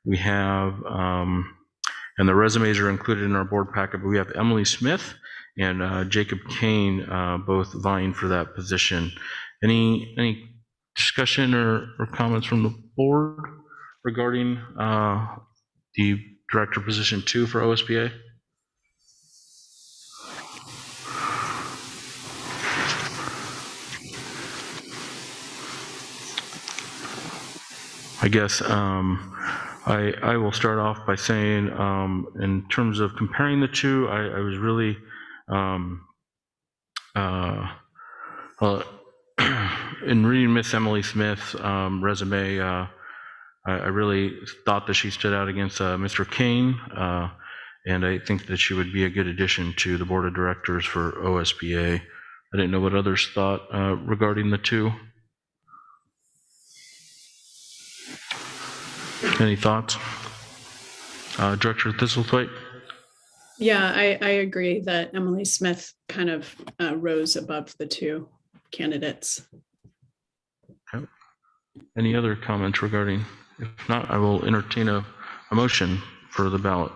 We have, and the resumes are included in our board packet, but we have Emily Smith and Jacob Kane both vying for that position. Any discussion or comments from the board regarding the director position 2 for OSBA? I guess I will start off by saying, in terms of comparing the two, I was really In reading Miss Emily Smith's resume, I really thought that she stood out against Mr. Kane, and I think that she would be a good addition to the board of directors for OSBA. I didn't know what others thought regarding the two. Any thoughts? Director Thistlethwaite? Yeah, I agree that Emily Smith kind of rose above the two candidates. Okay. Any other comments regarding? If not, I will entertain a motion for the ballot.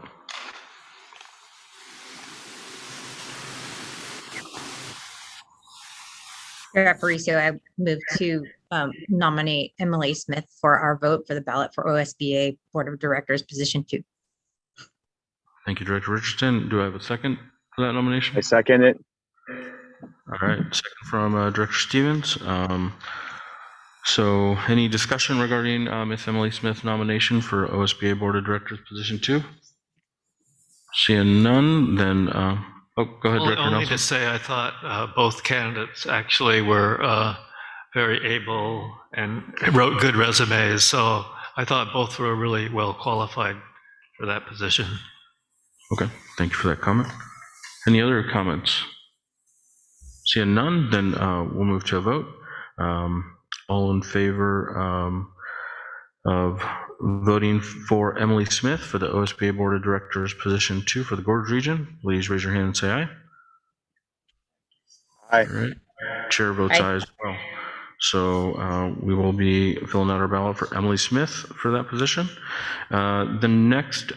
Chair Aparicio, I move to nominate Emily Smith for our vote for the ballot for OSBA Board of Directors, position 2. Thank you, Director Richardson. Do I have a second for that nomination? I second it. All right, second from Director Stevens. So any discussion regarding Miss Emily Smith's nomination for OSBA Board of Directors, position 2? Seeing none, then, go ahead, Director Only Nelson. to say I thought both candidates actually were very able and wrote good resumes, so I thought both were really well qualified for that position. Okay, thank you for that comment. Any other comments? Seeing none, then we'll move to a vote. All in favor of voting for Emily Smith for the OSBA Board of Directors, position 2 for the Gorge region, please raise your hand and say aye. Aye. All right. Chair votes aye as well. So we will be filling out our ballot for Emily Smith for that position. The next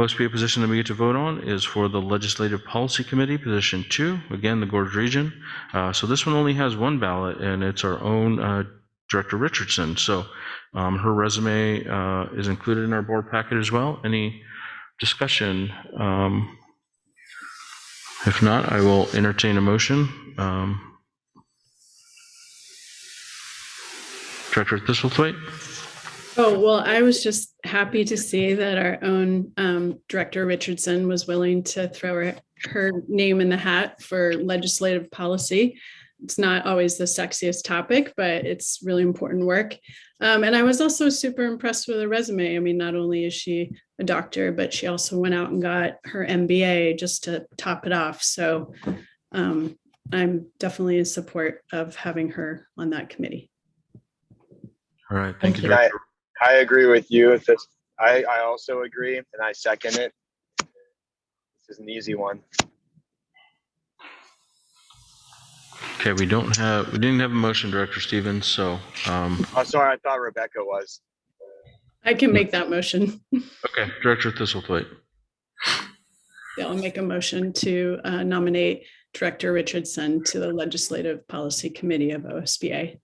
OSBA position that we get to vote on is for the Legislative Policy Committee, position 2, again, the Gorge region. So this one only has one ballot, and it's our own Director Richardson. So her resume is included in our board packet as well. Any discussion? If not, I will entertain a motion. Director Thistlethwaite? Oh, well, I was just happy to see that our own Director Richardson was willing to throw her name in the hat for legislative policy. It's not always the sexiest topic, but it's really important work. And I was also super impressed with her resume. I mean, not only is she a doctor, but she also went out and got her MBA just to top it off. So I'm definitely in support of having her on that committee. All right, thank you, Director. I agree with you. I also agree, and I second it. This is an easy one. Okay, we didn't have a motion, Director Stevens, so. Oh, sorry, I thought Rebecca was. I can make that motion. Okay, Director Thistlethwaite. Yeah, I'll make a motion to nominate Director Richardson to the Legislative Policy Committee of OSBA.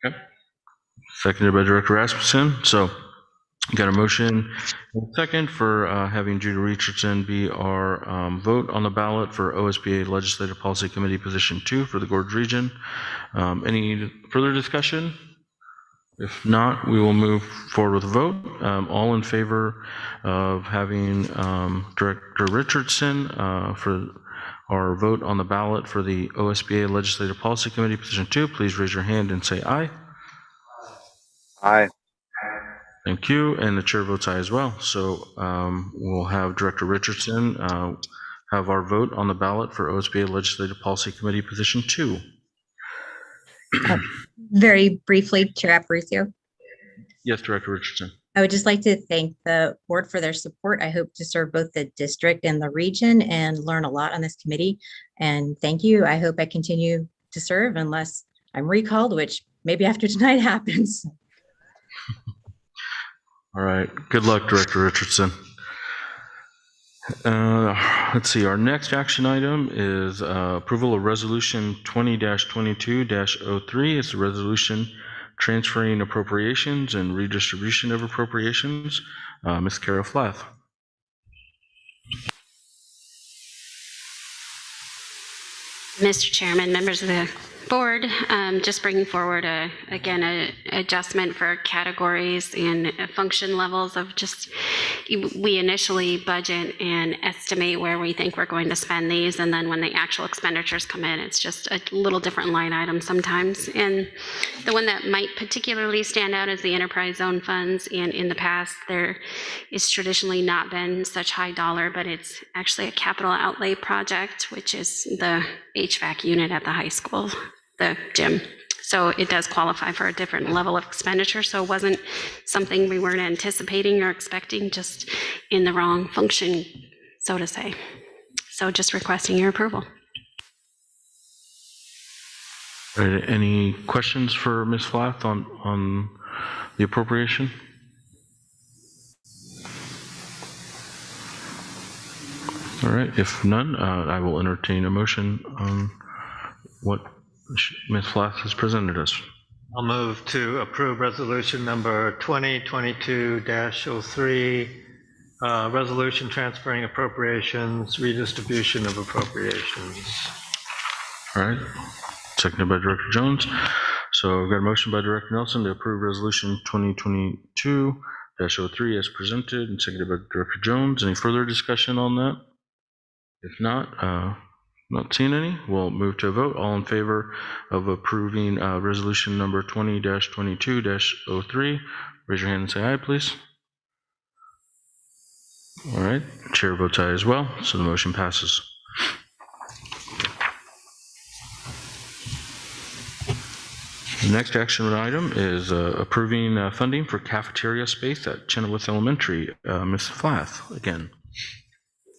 Okay. Seconded by Director Rasmussen. So got a motion and a second for having Judy Richardson be our vote on the ballot for OSBA Legislative Policy Committee position 2 for the Gorge region. Any further discussion? If not, we will move forward with a vote. All in favor of having Director Richardson for our vote on the ballot for the OSBA Legislative Policy Committee position 2, please raise your hand and say aye. Aye. Thank you, and the chair votes aye as well. So we'll have Director Richardson have our vote on the ballot for OSBA Legislative Policy Committee position 2. Very briefly, Chair Aparicio. Yes, Director Richardson. I would just like to thank the board for their support. I hope to serve both the district and the region and learn a lot on this committee. And thank you. I hope I continue to serve unless I'm recalled, which maybe after tonight happens. All right. Good luck, Director Richardson. Let's see. Our next action item is approval of Resolution 20-22-03. It's a resolution transferring appropriations and redistribution of appropriations. Ms. Kara Flath. Mr. Chairman, members of the board, just bringing forward again, a adjustment for categories and function levels of just, we initially budget and estimate where we think we're going to spend these, and then when the actual expenditures come in, it's just a little different line item sometimes. And the one that might particularly stand out is the enterprise zone funds, and in the past, there is traditionally not been such high dollar, but it's actually a capital outlay project, which is the HVAC unit at the high school, the gym. So it does qualify for a different level of expenditure. So it wasn't something we weren't anticipating or expecting, just in the wrong function, so to say. So just requesting your approval. All right, any questions for Ms. Flath on the appropriation? All right, if none, I will entertain a motion on what Ms. Flath has presented us. I'll move to approve resolution number 2022-03, resolution transferring appropriations, redistribution of appropriations. All right, seconded by Director Jones. So I've got a motion by Director Nelson to approve resolution 2022-03 as presented, and seconded by Director Jones. Any further discussion on that? If not seeing any, we'll move to a vote. All in favor of approving resolution number 20-22-03, raise your hand and say aye, please. All right, chair votes aye as well, so the motion passes. The next action item is approving funding for cafeteria space at Chenoweth Elementary. Ms. Flath, again.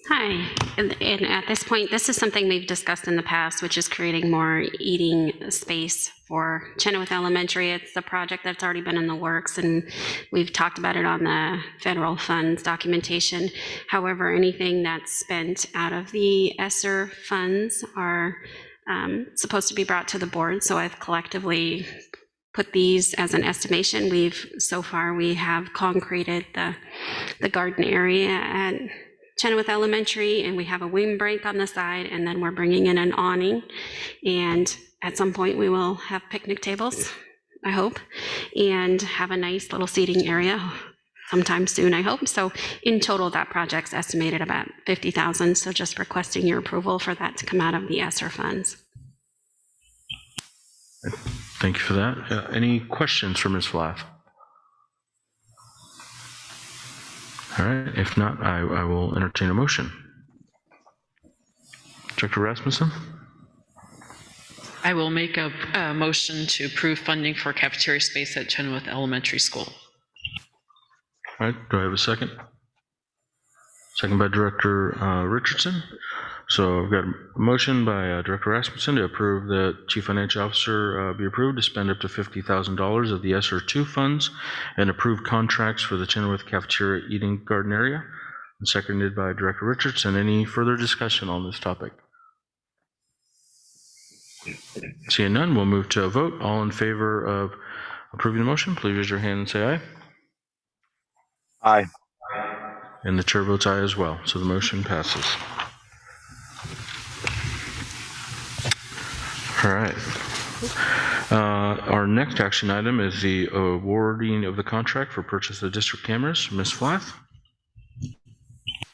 Hi, and at this point, this is something we've discussed in the past, which is creating more eating space for Chenoweth Elementary. It's a project that's already been in the works, and we've talked about it on the federal funds documentation. However, anything that's spent out of the ESSER funds are supposed to be brought to the board, so I've collectively put these as an estimation. So far we have concreted the garden area at Chenoweth Elementary, and we have a windbreak on the side, and then we're bringing in an awning, and at some point we will have picnic tables, I hope, and have a nice little seating area sometime soon, I hope. So in total, that project's estimated about $50,000, so just requesting your approval for that to come out of the ESSER funds. Thank you for that. Any questions for Ms. Flath? All right, if not, I will entertain a motion. Director Rasmussen? I will make a motion to approve funding for cafeteria space at Chenoweth Elementary School. All right, do I have a second? Second by Director Richardson. So I've got a motion by Director Rasmussen to approve the Chief Financial Officer be approved to spend up to $50,000 of the ESSER 2 funds and approve contracts for the Chenoweth Cafeteria Eating Garden Area. And seconded by Director Richardson. Any further discussion on this topic? Seeing none, we'll move to a vote. All in favor of approving the motion, please raise your hand and say aye. Aye. And the chair votes aye as well, so the motion passes. All right. Our next action item is the awarding of the contract for purchase of district cameras. Ms. Flath?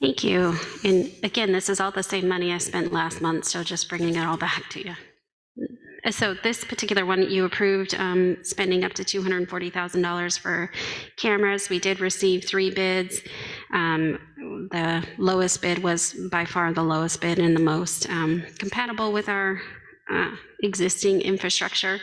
Thank you. And again, this is all the same money I spent last month, so just bringing it all back to you. So this particular one, you approved spending up to $240,000 for cameras. We did receive 3 bids. The lowest bid was by far the lowest bid and the most compatible with our existing infrastructure.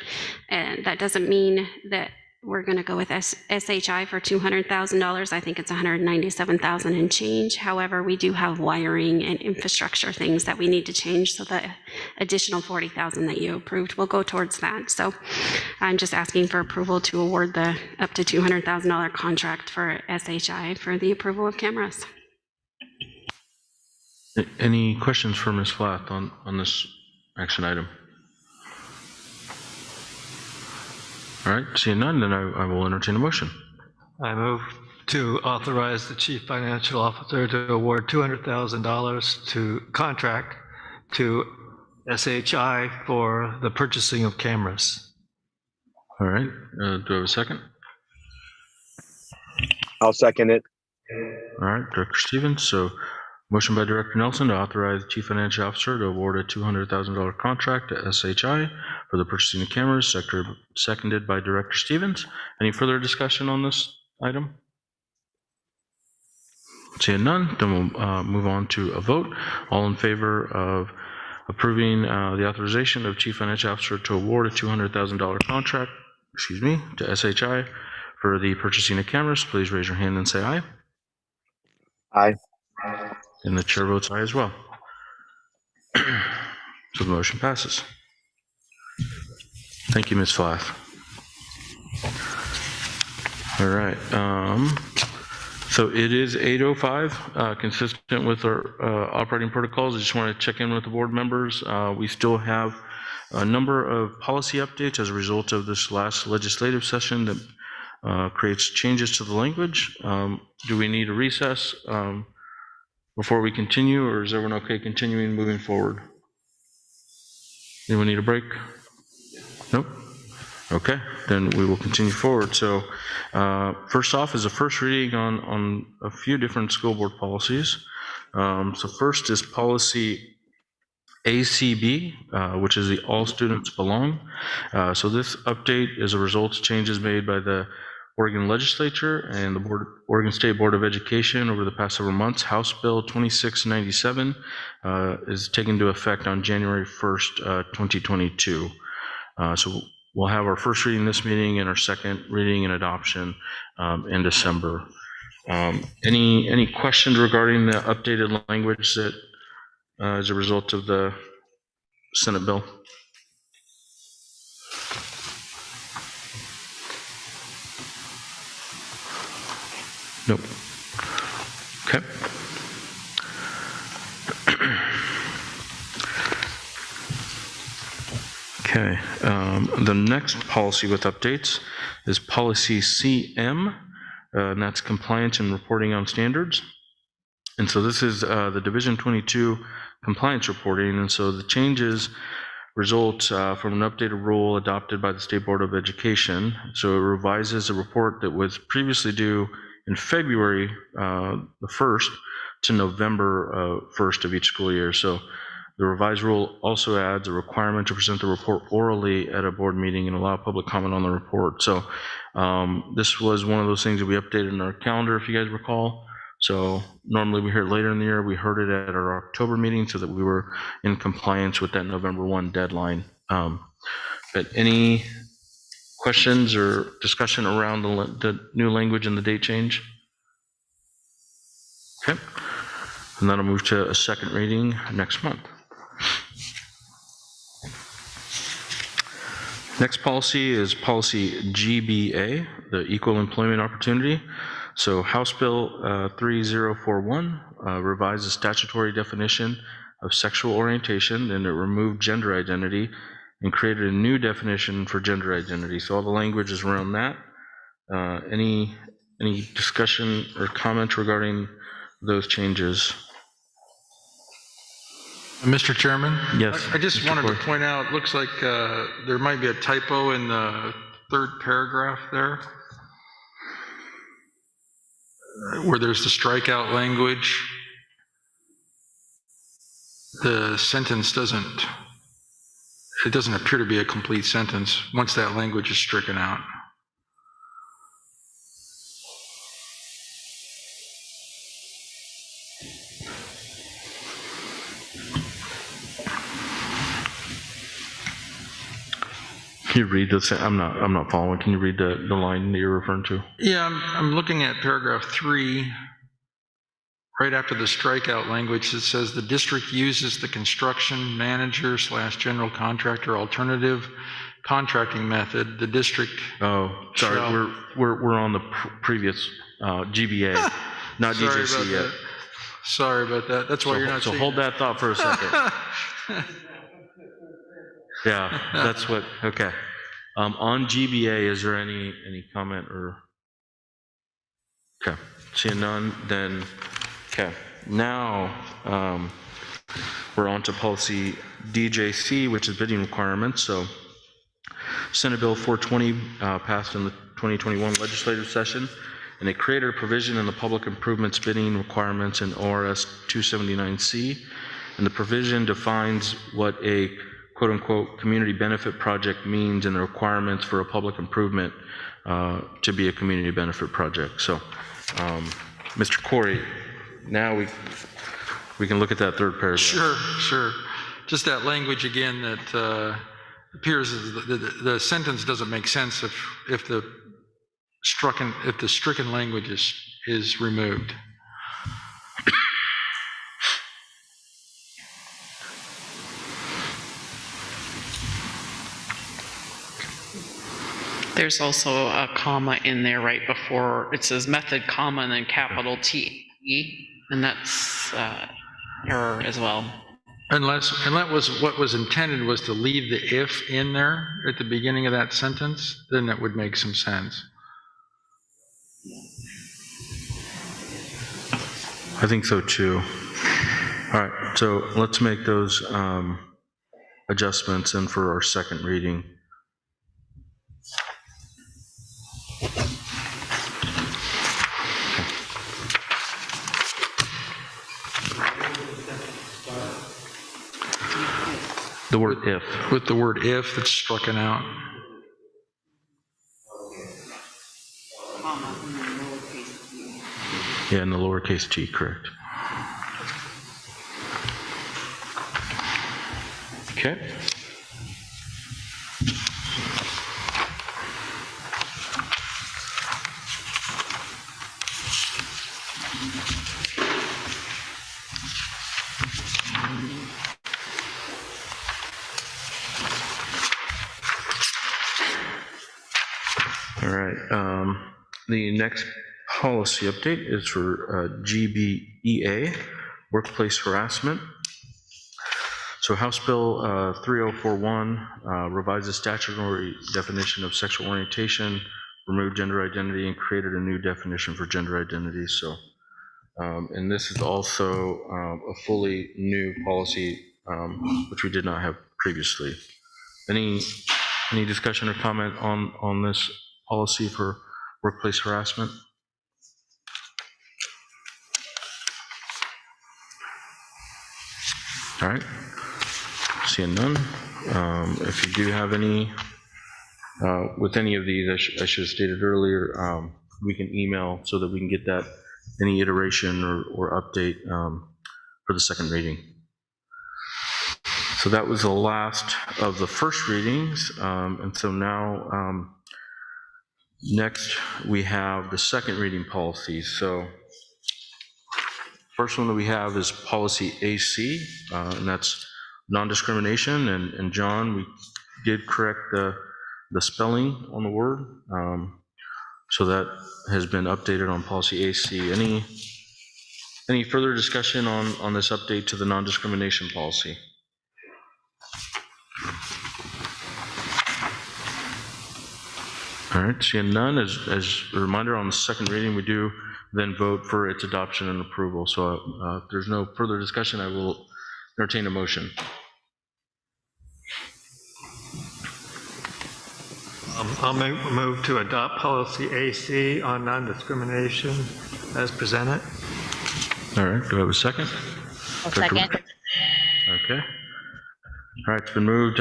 And that doesn't mean that we're going to go with SHI for $200,000. I think it's $197,000 and change. However, we do have wiring and infrastructure things that we need to change, so the additional $40,000 that you approved will go towards that. So I'm just asking for approval to award the up to $200,000 contract for SHI for the approval of cameras. Any questions for Ms. Flath on this action item? All right, seeing none, then I will entertain a motion. I move to authorize the Chief Financial Officer to award $200,000 to contract to SHI for the purchasing of cameras. All right, do I have a second? I'll second it. All right, Director Stevens. So motion by Director Nelson to authorize the Chief Financial Officer to award a $200,000 contract to SHI for the purchasing of cameras, seconded by Director Stevens. Any further discussion on this item? Seeing none, then we'll move on to a vote. All in favor of approving the authorization of Chief Financial Officer to award a $200,000 contract, to SHI for the purchasing of cameras, please raise your hand and say aye. Aye. And the chair votes aye as well. So the motion passes. Thank you, Ms. Flath. All right. So it is 8:05, consistent with our operating protocols. I just want to check in with the board members. We still have a number of policy updates as a result of this last legislative session that creates changes to the language. Do we need a recess before we continue, or is everyone okay continuing moving forward? Anyone need a break? Nope. Okay, then we will continue forward. So first off is a first reading on a few different school board policies. So first is policy ACB, which is the All Students Belong. So this update is a result of changes made by the Oregon Legislature and the Oregon State Board of Education over the past several months. House Bill 2697 is taken into effect on January 1st, 2022. So we'll have our first reading this meeting and our second reading and adoption in December. Any questions regarding the updated language that as a result of the Senate bill? Nope. Okay. Okay. The next policy with updates is policy CM, and that's compliance and reporting on standards. And so this is the Division 22 compliance reporting. And so the changes result from an updated rule adopted by the State Board of Education. So it revises a report that was previously due in February the 1st to November 1st of each school year. So the revised rule also adds a requirement to present the report orally at a board meeting and allow public comment on the report. So this was one of those things that we updated in our calendar, if you guys recall. So normally we hear it later in the year. We heard it at our October meeting so that we were in compliance with that November 1 deadline. But any questions or discussion around the new language and the date change? Okay. And then I'll move to a second reading next month. Next policy is policy GBA, the Equal Employment Opportunity. So House Bill 3041 revised the statutory definition of sexual orientation, and it removed gender identity and created a new definition for gender identity. So all the language is around that. Any discussion or comment regarding those changes? Mr. Chairman? Yes. I just wanted to point out, it looks like there might be a typo in the third paragraph there, where there's the strikeout language. The sentence doesn't appear to be a complete sentence once that language is stricken out. Can you read this? I'm not following. Can you read the line that you're referring to? Yeah, I'm looking at paragraph 3. Right after the strikeout language, it says the district uses the construction manager / general contractor alternative contracting method. The district. Oh, sorry. We're on the previous GBA, not DJC yet. Sorry about that. That's why you're not. So hold that thought for a second. Yeah, that's what. Okay. On GBA, is there any comment or? Okay. Seeing none, then. Okay. Now, we're on to policy DJC, which is bidding requirements. So Senate Bill 420 passed in the 2021 legislative session, and it created a provision in the public improvements bidding requirements in ORS 279C, and the provision defines what a quote-unquote community benefit project means and the requirements for a public improvement to be a community benefit project. So, Mr. Corey, now we can look at that third paragraph. Sure. Just that language again that appears as the sentence doesn't make sense if the stricken language is removed. There's also a comma in there right before it says method, comma, and then capital T, and that's error as well. Unless what was intended was to leave the if in there at the beginning of that sentence, then that would make some sense. I think so too. All right, so let's make those adjustments in for our second reading. The word if. With the word if that's strucken out. Yeah, in the lowercase t, correct. Okay. All right. The next policy update is for GBEA, workplace harassment. So House Bill 3041 revises statutory definition of sexual orientation, removed gender identity, and created a new definition for gender identity. So, and this is also a fully new policy, which we did not have previously. Any discussion or comment on this policy for workplace harassment? All right, seeing none. If you do have any, with any of these, I should have stated earlier, we can email so that we can get that, any iteration or update for the second reading. So that was the last of the first readings, and so now next we have the second reading policies. So first one that we have is policy AC, and that's non-discrimination. And John, we did correct the spelling on the word, so that has been updated on policy AC. Any further discussion on this update to the non-discrimination policy? All right, seeing none, as a reminder, on the second reading, we do then vote for its adoption and approval. So if there's no further discussion, I will entertain a motion. I'll move to adopt policy AC on non-discrimination as presented. All right, do I have a second? I'll second. Okay. All right, it's been moved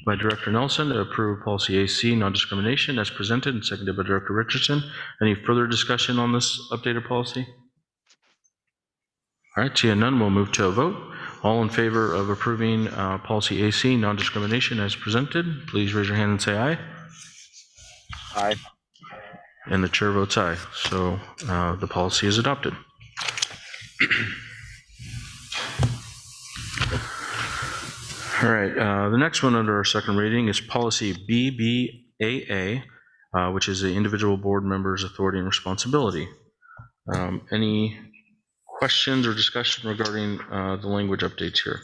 by Director Nelson to approve policy AC, non-discrimination, as presented, and seconded by Director Richardson. Any further discussion on this updated policy? All right, seeing none, we'll move to a vote. All in favor of approving policy AC, non-discrimination, as presented, please raise your hand and say aye. Aye. And the chair votes aye. So the policy is adopted. All right, the next one under our second reading is policy BBAA, which is the individual board members' authority and responsibility. Any questions or discussion regarding the language updates here?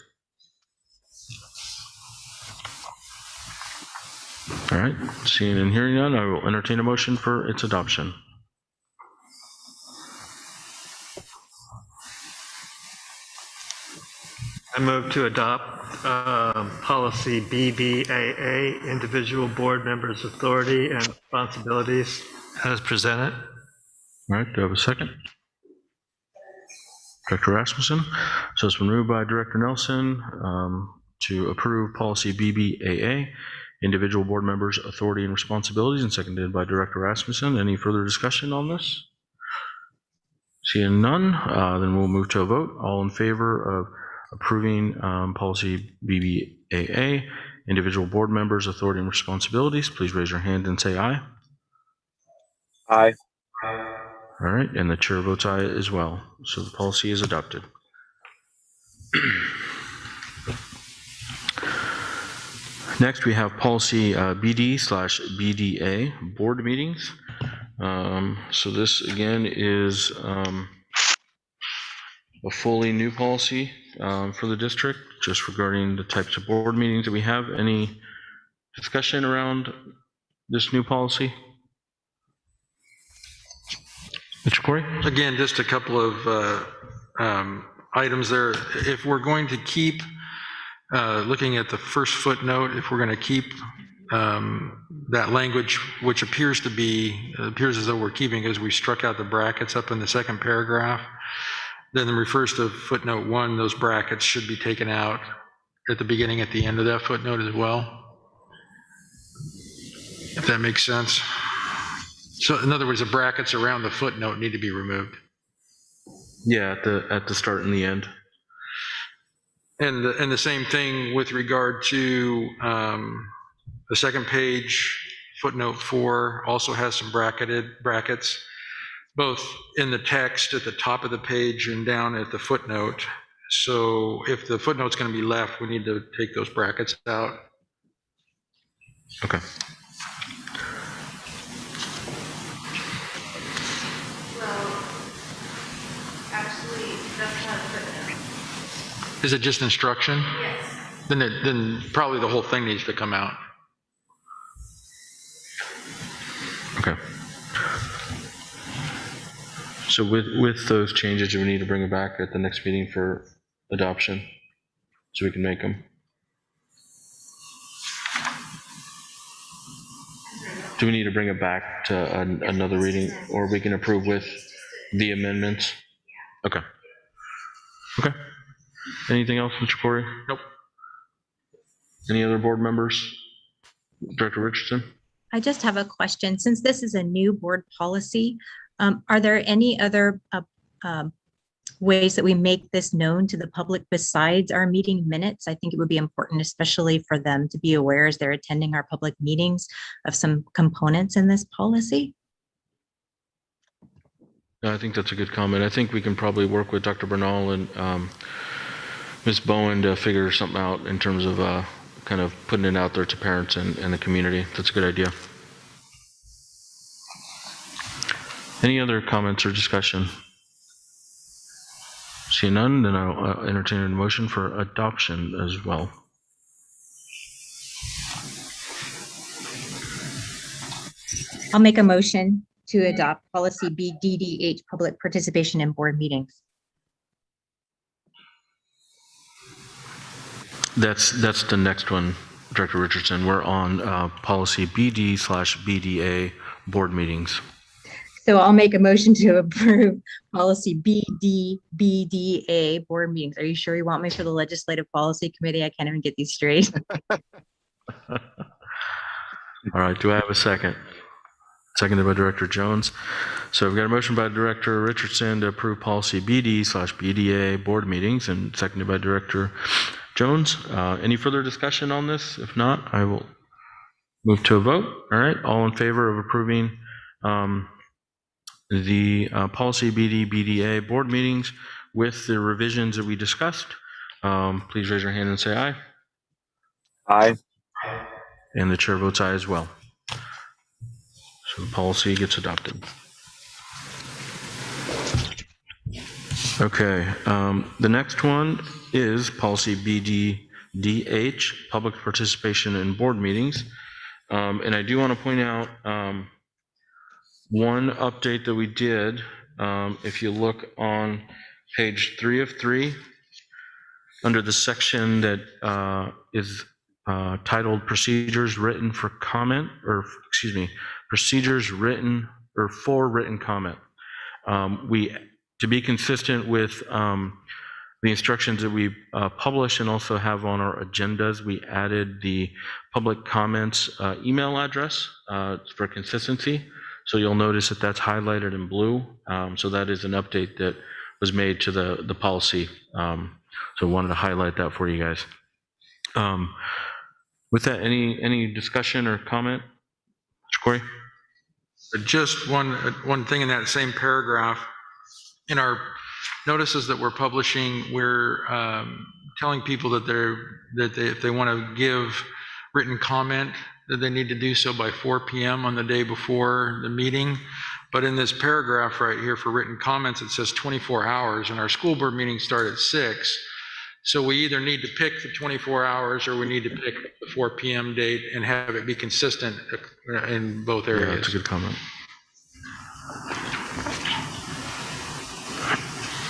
All right, seeing and hearing none, I will entertain a motion for its adoption. I move to adopt policy BBAA, individual board members' authority and responsibilities as presented. All right, do I have a second? Director Rasmussen. So it's been moved by Director Nelson to approve policy BBAA, individual board members' authority and responsibilities, and seconded by Director Rasmussen. Any further discussion on this? Seeing none, then we'll move to a vote. All in favor of approving policy BBAA, individual board members' authority and responsibilities, please raise your hand and say aye. Aye. All right, and the chair votes aye as well. So the policy is adopted. Next, we have policy BD/BDA, board meetings. So this again is a fully new policy for the district, just regarding the types of board meetings that we have. Any discussion around this new policy? Mr. Corey? Again, just a couple of items there. If we're going to keep looking at the first footnote, if we're going to keep that language, which appears as though we're keeping, as we struck out the brackets up in the second paragraph, then it refers to footnote 1, those brackets should be taken out at the beginning, at the end of that footnote as well, if that makes sense. So in other words, the brackets around the footnote need to be removed. Yeah, at the start and the end. And the same thing with regard to the second page, footnote 4 also has some brackets, both in the text at the top of the page and down at the footnote. So if the footnote's going to be left, we need to take those brackets out. Okay. Is it just instruction? Yes. Then probably the whole thing needs to come out. Okay. So with those changes, do we need to bring it back at the next meeting for adoption so we can make them? Do we need to bring it back to another reading, or we can approve with the amendments? Okay. Okay. Anything else, Mr. Corey? Nope. Any other board members? Director Richardson? I just have a question. Since this is a new board policy, are there any other ways that we make this known to the public besides our meeting minutes? I think it would be important, especially for them to be aware as they're attending our public meetings, of some components in this policy. I think that's a good comment. I think we can probably work with Dr. Bernal and Ms. Bowen to figure something out in terms of kind of putting it out there to parents and the community. That's a good idea. Any other comments or discussion? Seeing none, then I'll entertain a motion for adoption as well. I'll make a motion to adopt policy BDDH, public participation in board meetings. That's the next one, Director Richardson. We're on policy BD/BDA, board meetings. So I'll make a motion to approve policy BDBDA, board meetings. Are you sure you want me for the legislative policy committee? I can't even get these straight. All right, do I have a second? Seconded by Director Jones. So we've got a motion by Director Richardson to approve policy BD/BDA, board meetings, and seconded by Director Jones. Any further discussion on this? If not, I will move to a vote. All right, all in favor of approving the policy BD/BDA, board meetings with the revisions that we discussed, please raise your hand and say aye. Aye. And the chair votes aye as well. So the policy gets adopted. Okay, the next one is policy BDDH, public participation in board meetings. And I do want to point out one update that we did. If you look on page 3 of 3, Under the section that is titled Procedures Written for Comment, or excuse me, Procedures Written or for Written Comment. To be consistent with the instructions that we publish and also have on our agendas, we added the public comments email address for consistency. So you'll notice that that's highlighted in blue. So that is an update that was made to the policy. So I wanted to highlight that for you guys. With that, any discussion or comment? Mr. Corey? Just one thing in that same paragraph. In our notices that we're publishing, we're telling people that if they want to give written comment, that they need to do so by 4 p.m. on the day before the meeting. But in this paragraph right here for written comments, it says 24 hours, and our school board meetings start at 6. So we either need to pick the 24 hours or we need to pick the 4 p.m. date and have it be consistent in both areas. Yeah, that's a good comment.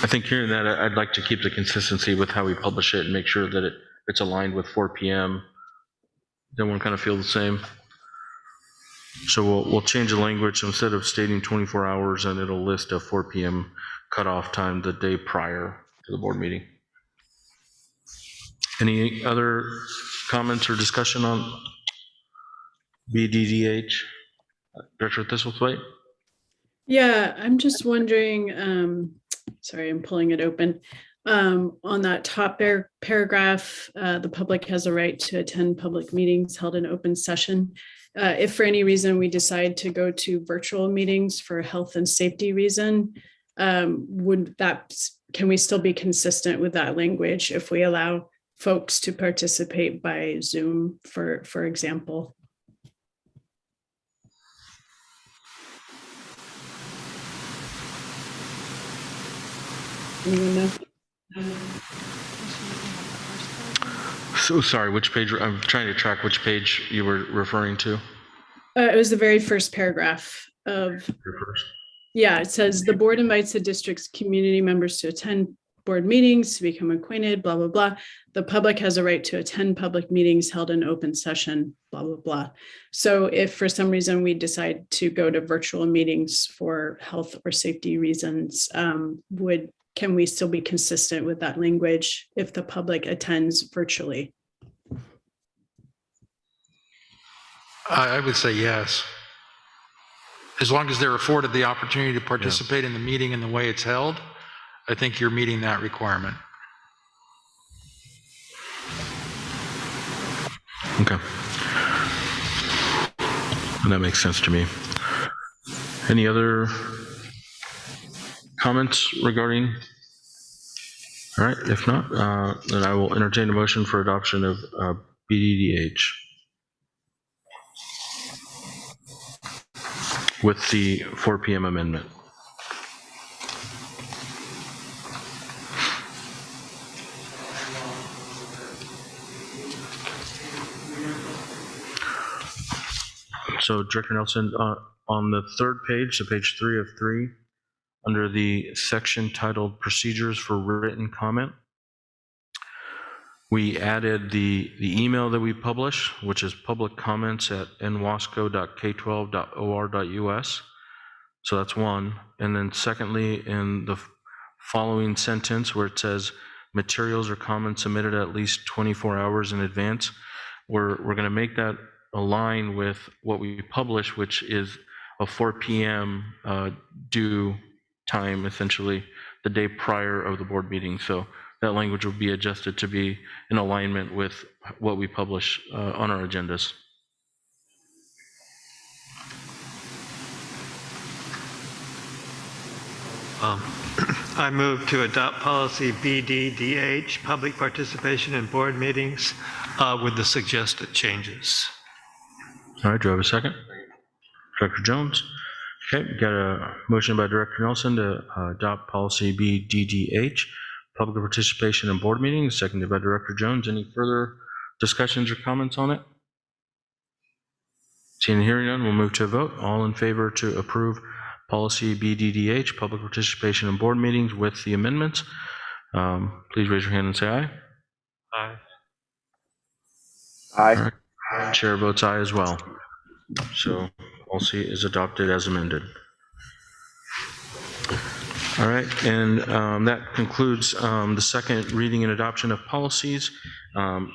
I think hearing that, I'd like to keep the consistency with how we publish it and make sure that it's aligned with 4 p.m. Everyone kind of feel the same. So we'll change the language. Instead of stating 24 hours, and it'll list a 4 p.m. cutoff time the day prior to the board meeting. Any other comments or discussion on BDDH? Director Thistlethwaite? Yeah, I'm just wondering, sorry, I'm pulling it open. On that top paragraph, the public has a right to attend public meetings held in open session. If for any reason we decide to go to virtual meetings for health and safety reason, can we still be consistent with that language if we allow folks to participate by Zoom, for example? Anyone know? So sorry, which page? I'm trying to track which page you were referring to. It was the very first paragraph of. Yeah, it says the board invites the district's community members to attend board meetings, to become acquainted, blah, blah, blah. The public has a right to attend public meetings held in open session, blah, blah, blah. So if for some reason we decide to go to virtual meetings for health or safety reasons, can we still be consistent with that language if the public attends virtually? I would say yes. As long as they're afforded the opportunity to participate in the meeting in the way it's held, I think you're meeting that requirement. Okay. That makes sense to me. Any other comments regarding? All right, if not, then I will entertain a motion for adoption of BDDH with the 4 p.m. amendment. So Director Nelson, on the third page, so page 3 of 3, under the section titled Procedures for Written Comment, we added the email that we publish, which is public comments at nwasco.k12.or.us. So that's one. And then secondly, in the following sentence where it says materials or comments submitted at least 24 hours in advance, we're going to make that align with what we publish, which is a 4 p.m. due time, essentially the day prior of the board meeting. So that language will be adjusted to be in alignment with what we publish on our agendas. I move to adopt policy BDDH, public participation in board meetings, with the suggested changes. All right, do I have a second? Director Jones. Okay, got a motion by Director Nelson to adopt policy BDDH, public participation in board meetings, seconded by Director Jones. Any further discussions or comments on it? Seeing and hearing none, we'll move to a vote. All in favor to approve policy BDDH, public participation in board meetings with the amendments, please raise your hand and say aye. Aye. Aye. All right. Chair votes aye as well. So policy is adopted as amended. All right, and that concludes the second reading and adoption of policies.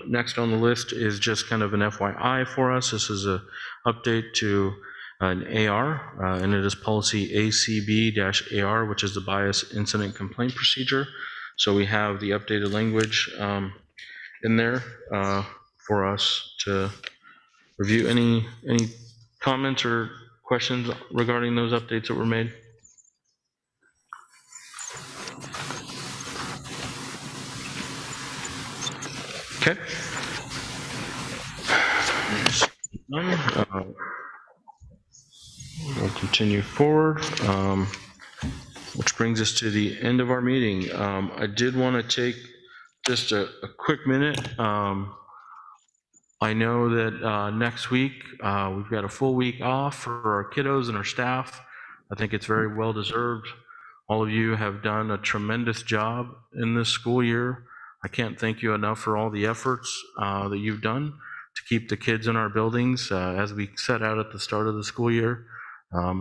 Next on the list is just kind of an FYI for us. This is an update to an AR, and it is policy ACB-AR, which is the bias incident complaint procedure. So we have the updated language in there for us to review. Any comments or questions regarding those updates that were made? Okay. We'll continue forward, which brings us to the end of our meeting. I did want to take just a quick minute. I know that next week we've got a full week off for our kiddos and our staff. I think it's very well deserved. All of you have done a tremendous job in this school year. I can't thank you enough for all the efforts that you've done to keep the kids in our buildings as we set out at the start of the school year.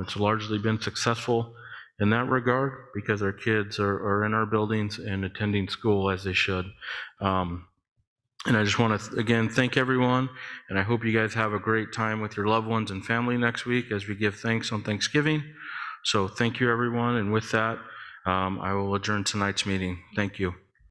It's largely been successful in that regard because our kids are in our buildings and attending school as they should. And I just want to, again, thank everyone, and I hope you guys have a great time with your loved ones and family next week as we give thanks on Thanksgiving. So thank you, everyone, and with that, I will adjourn tonight's meeting. Thank you.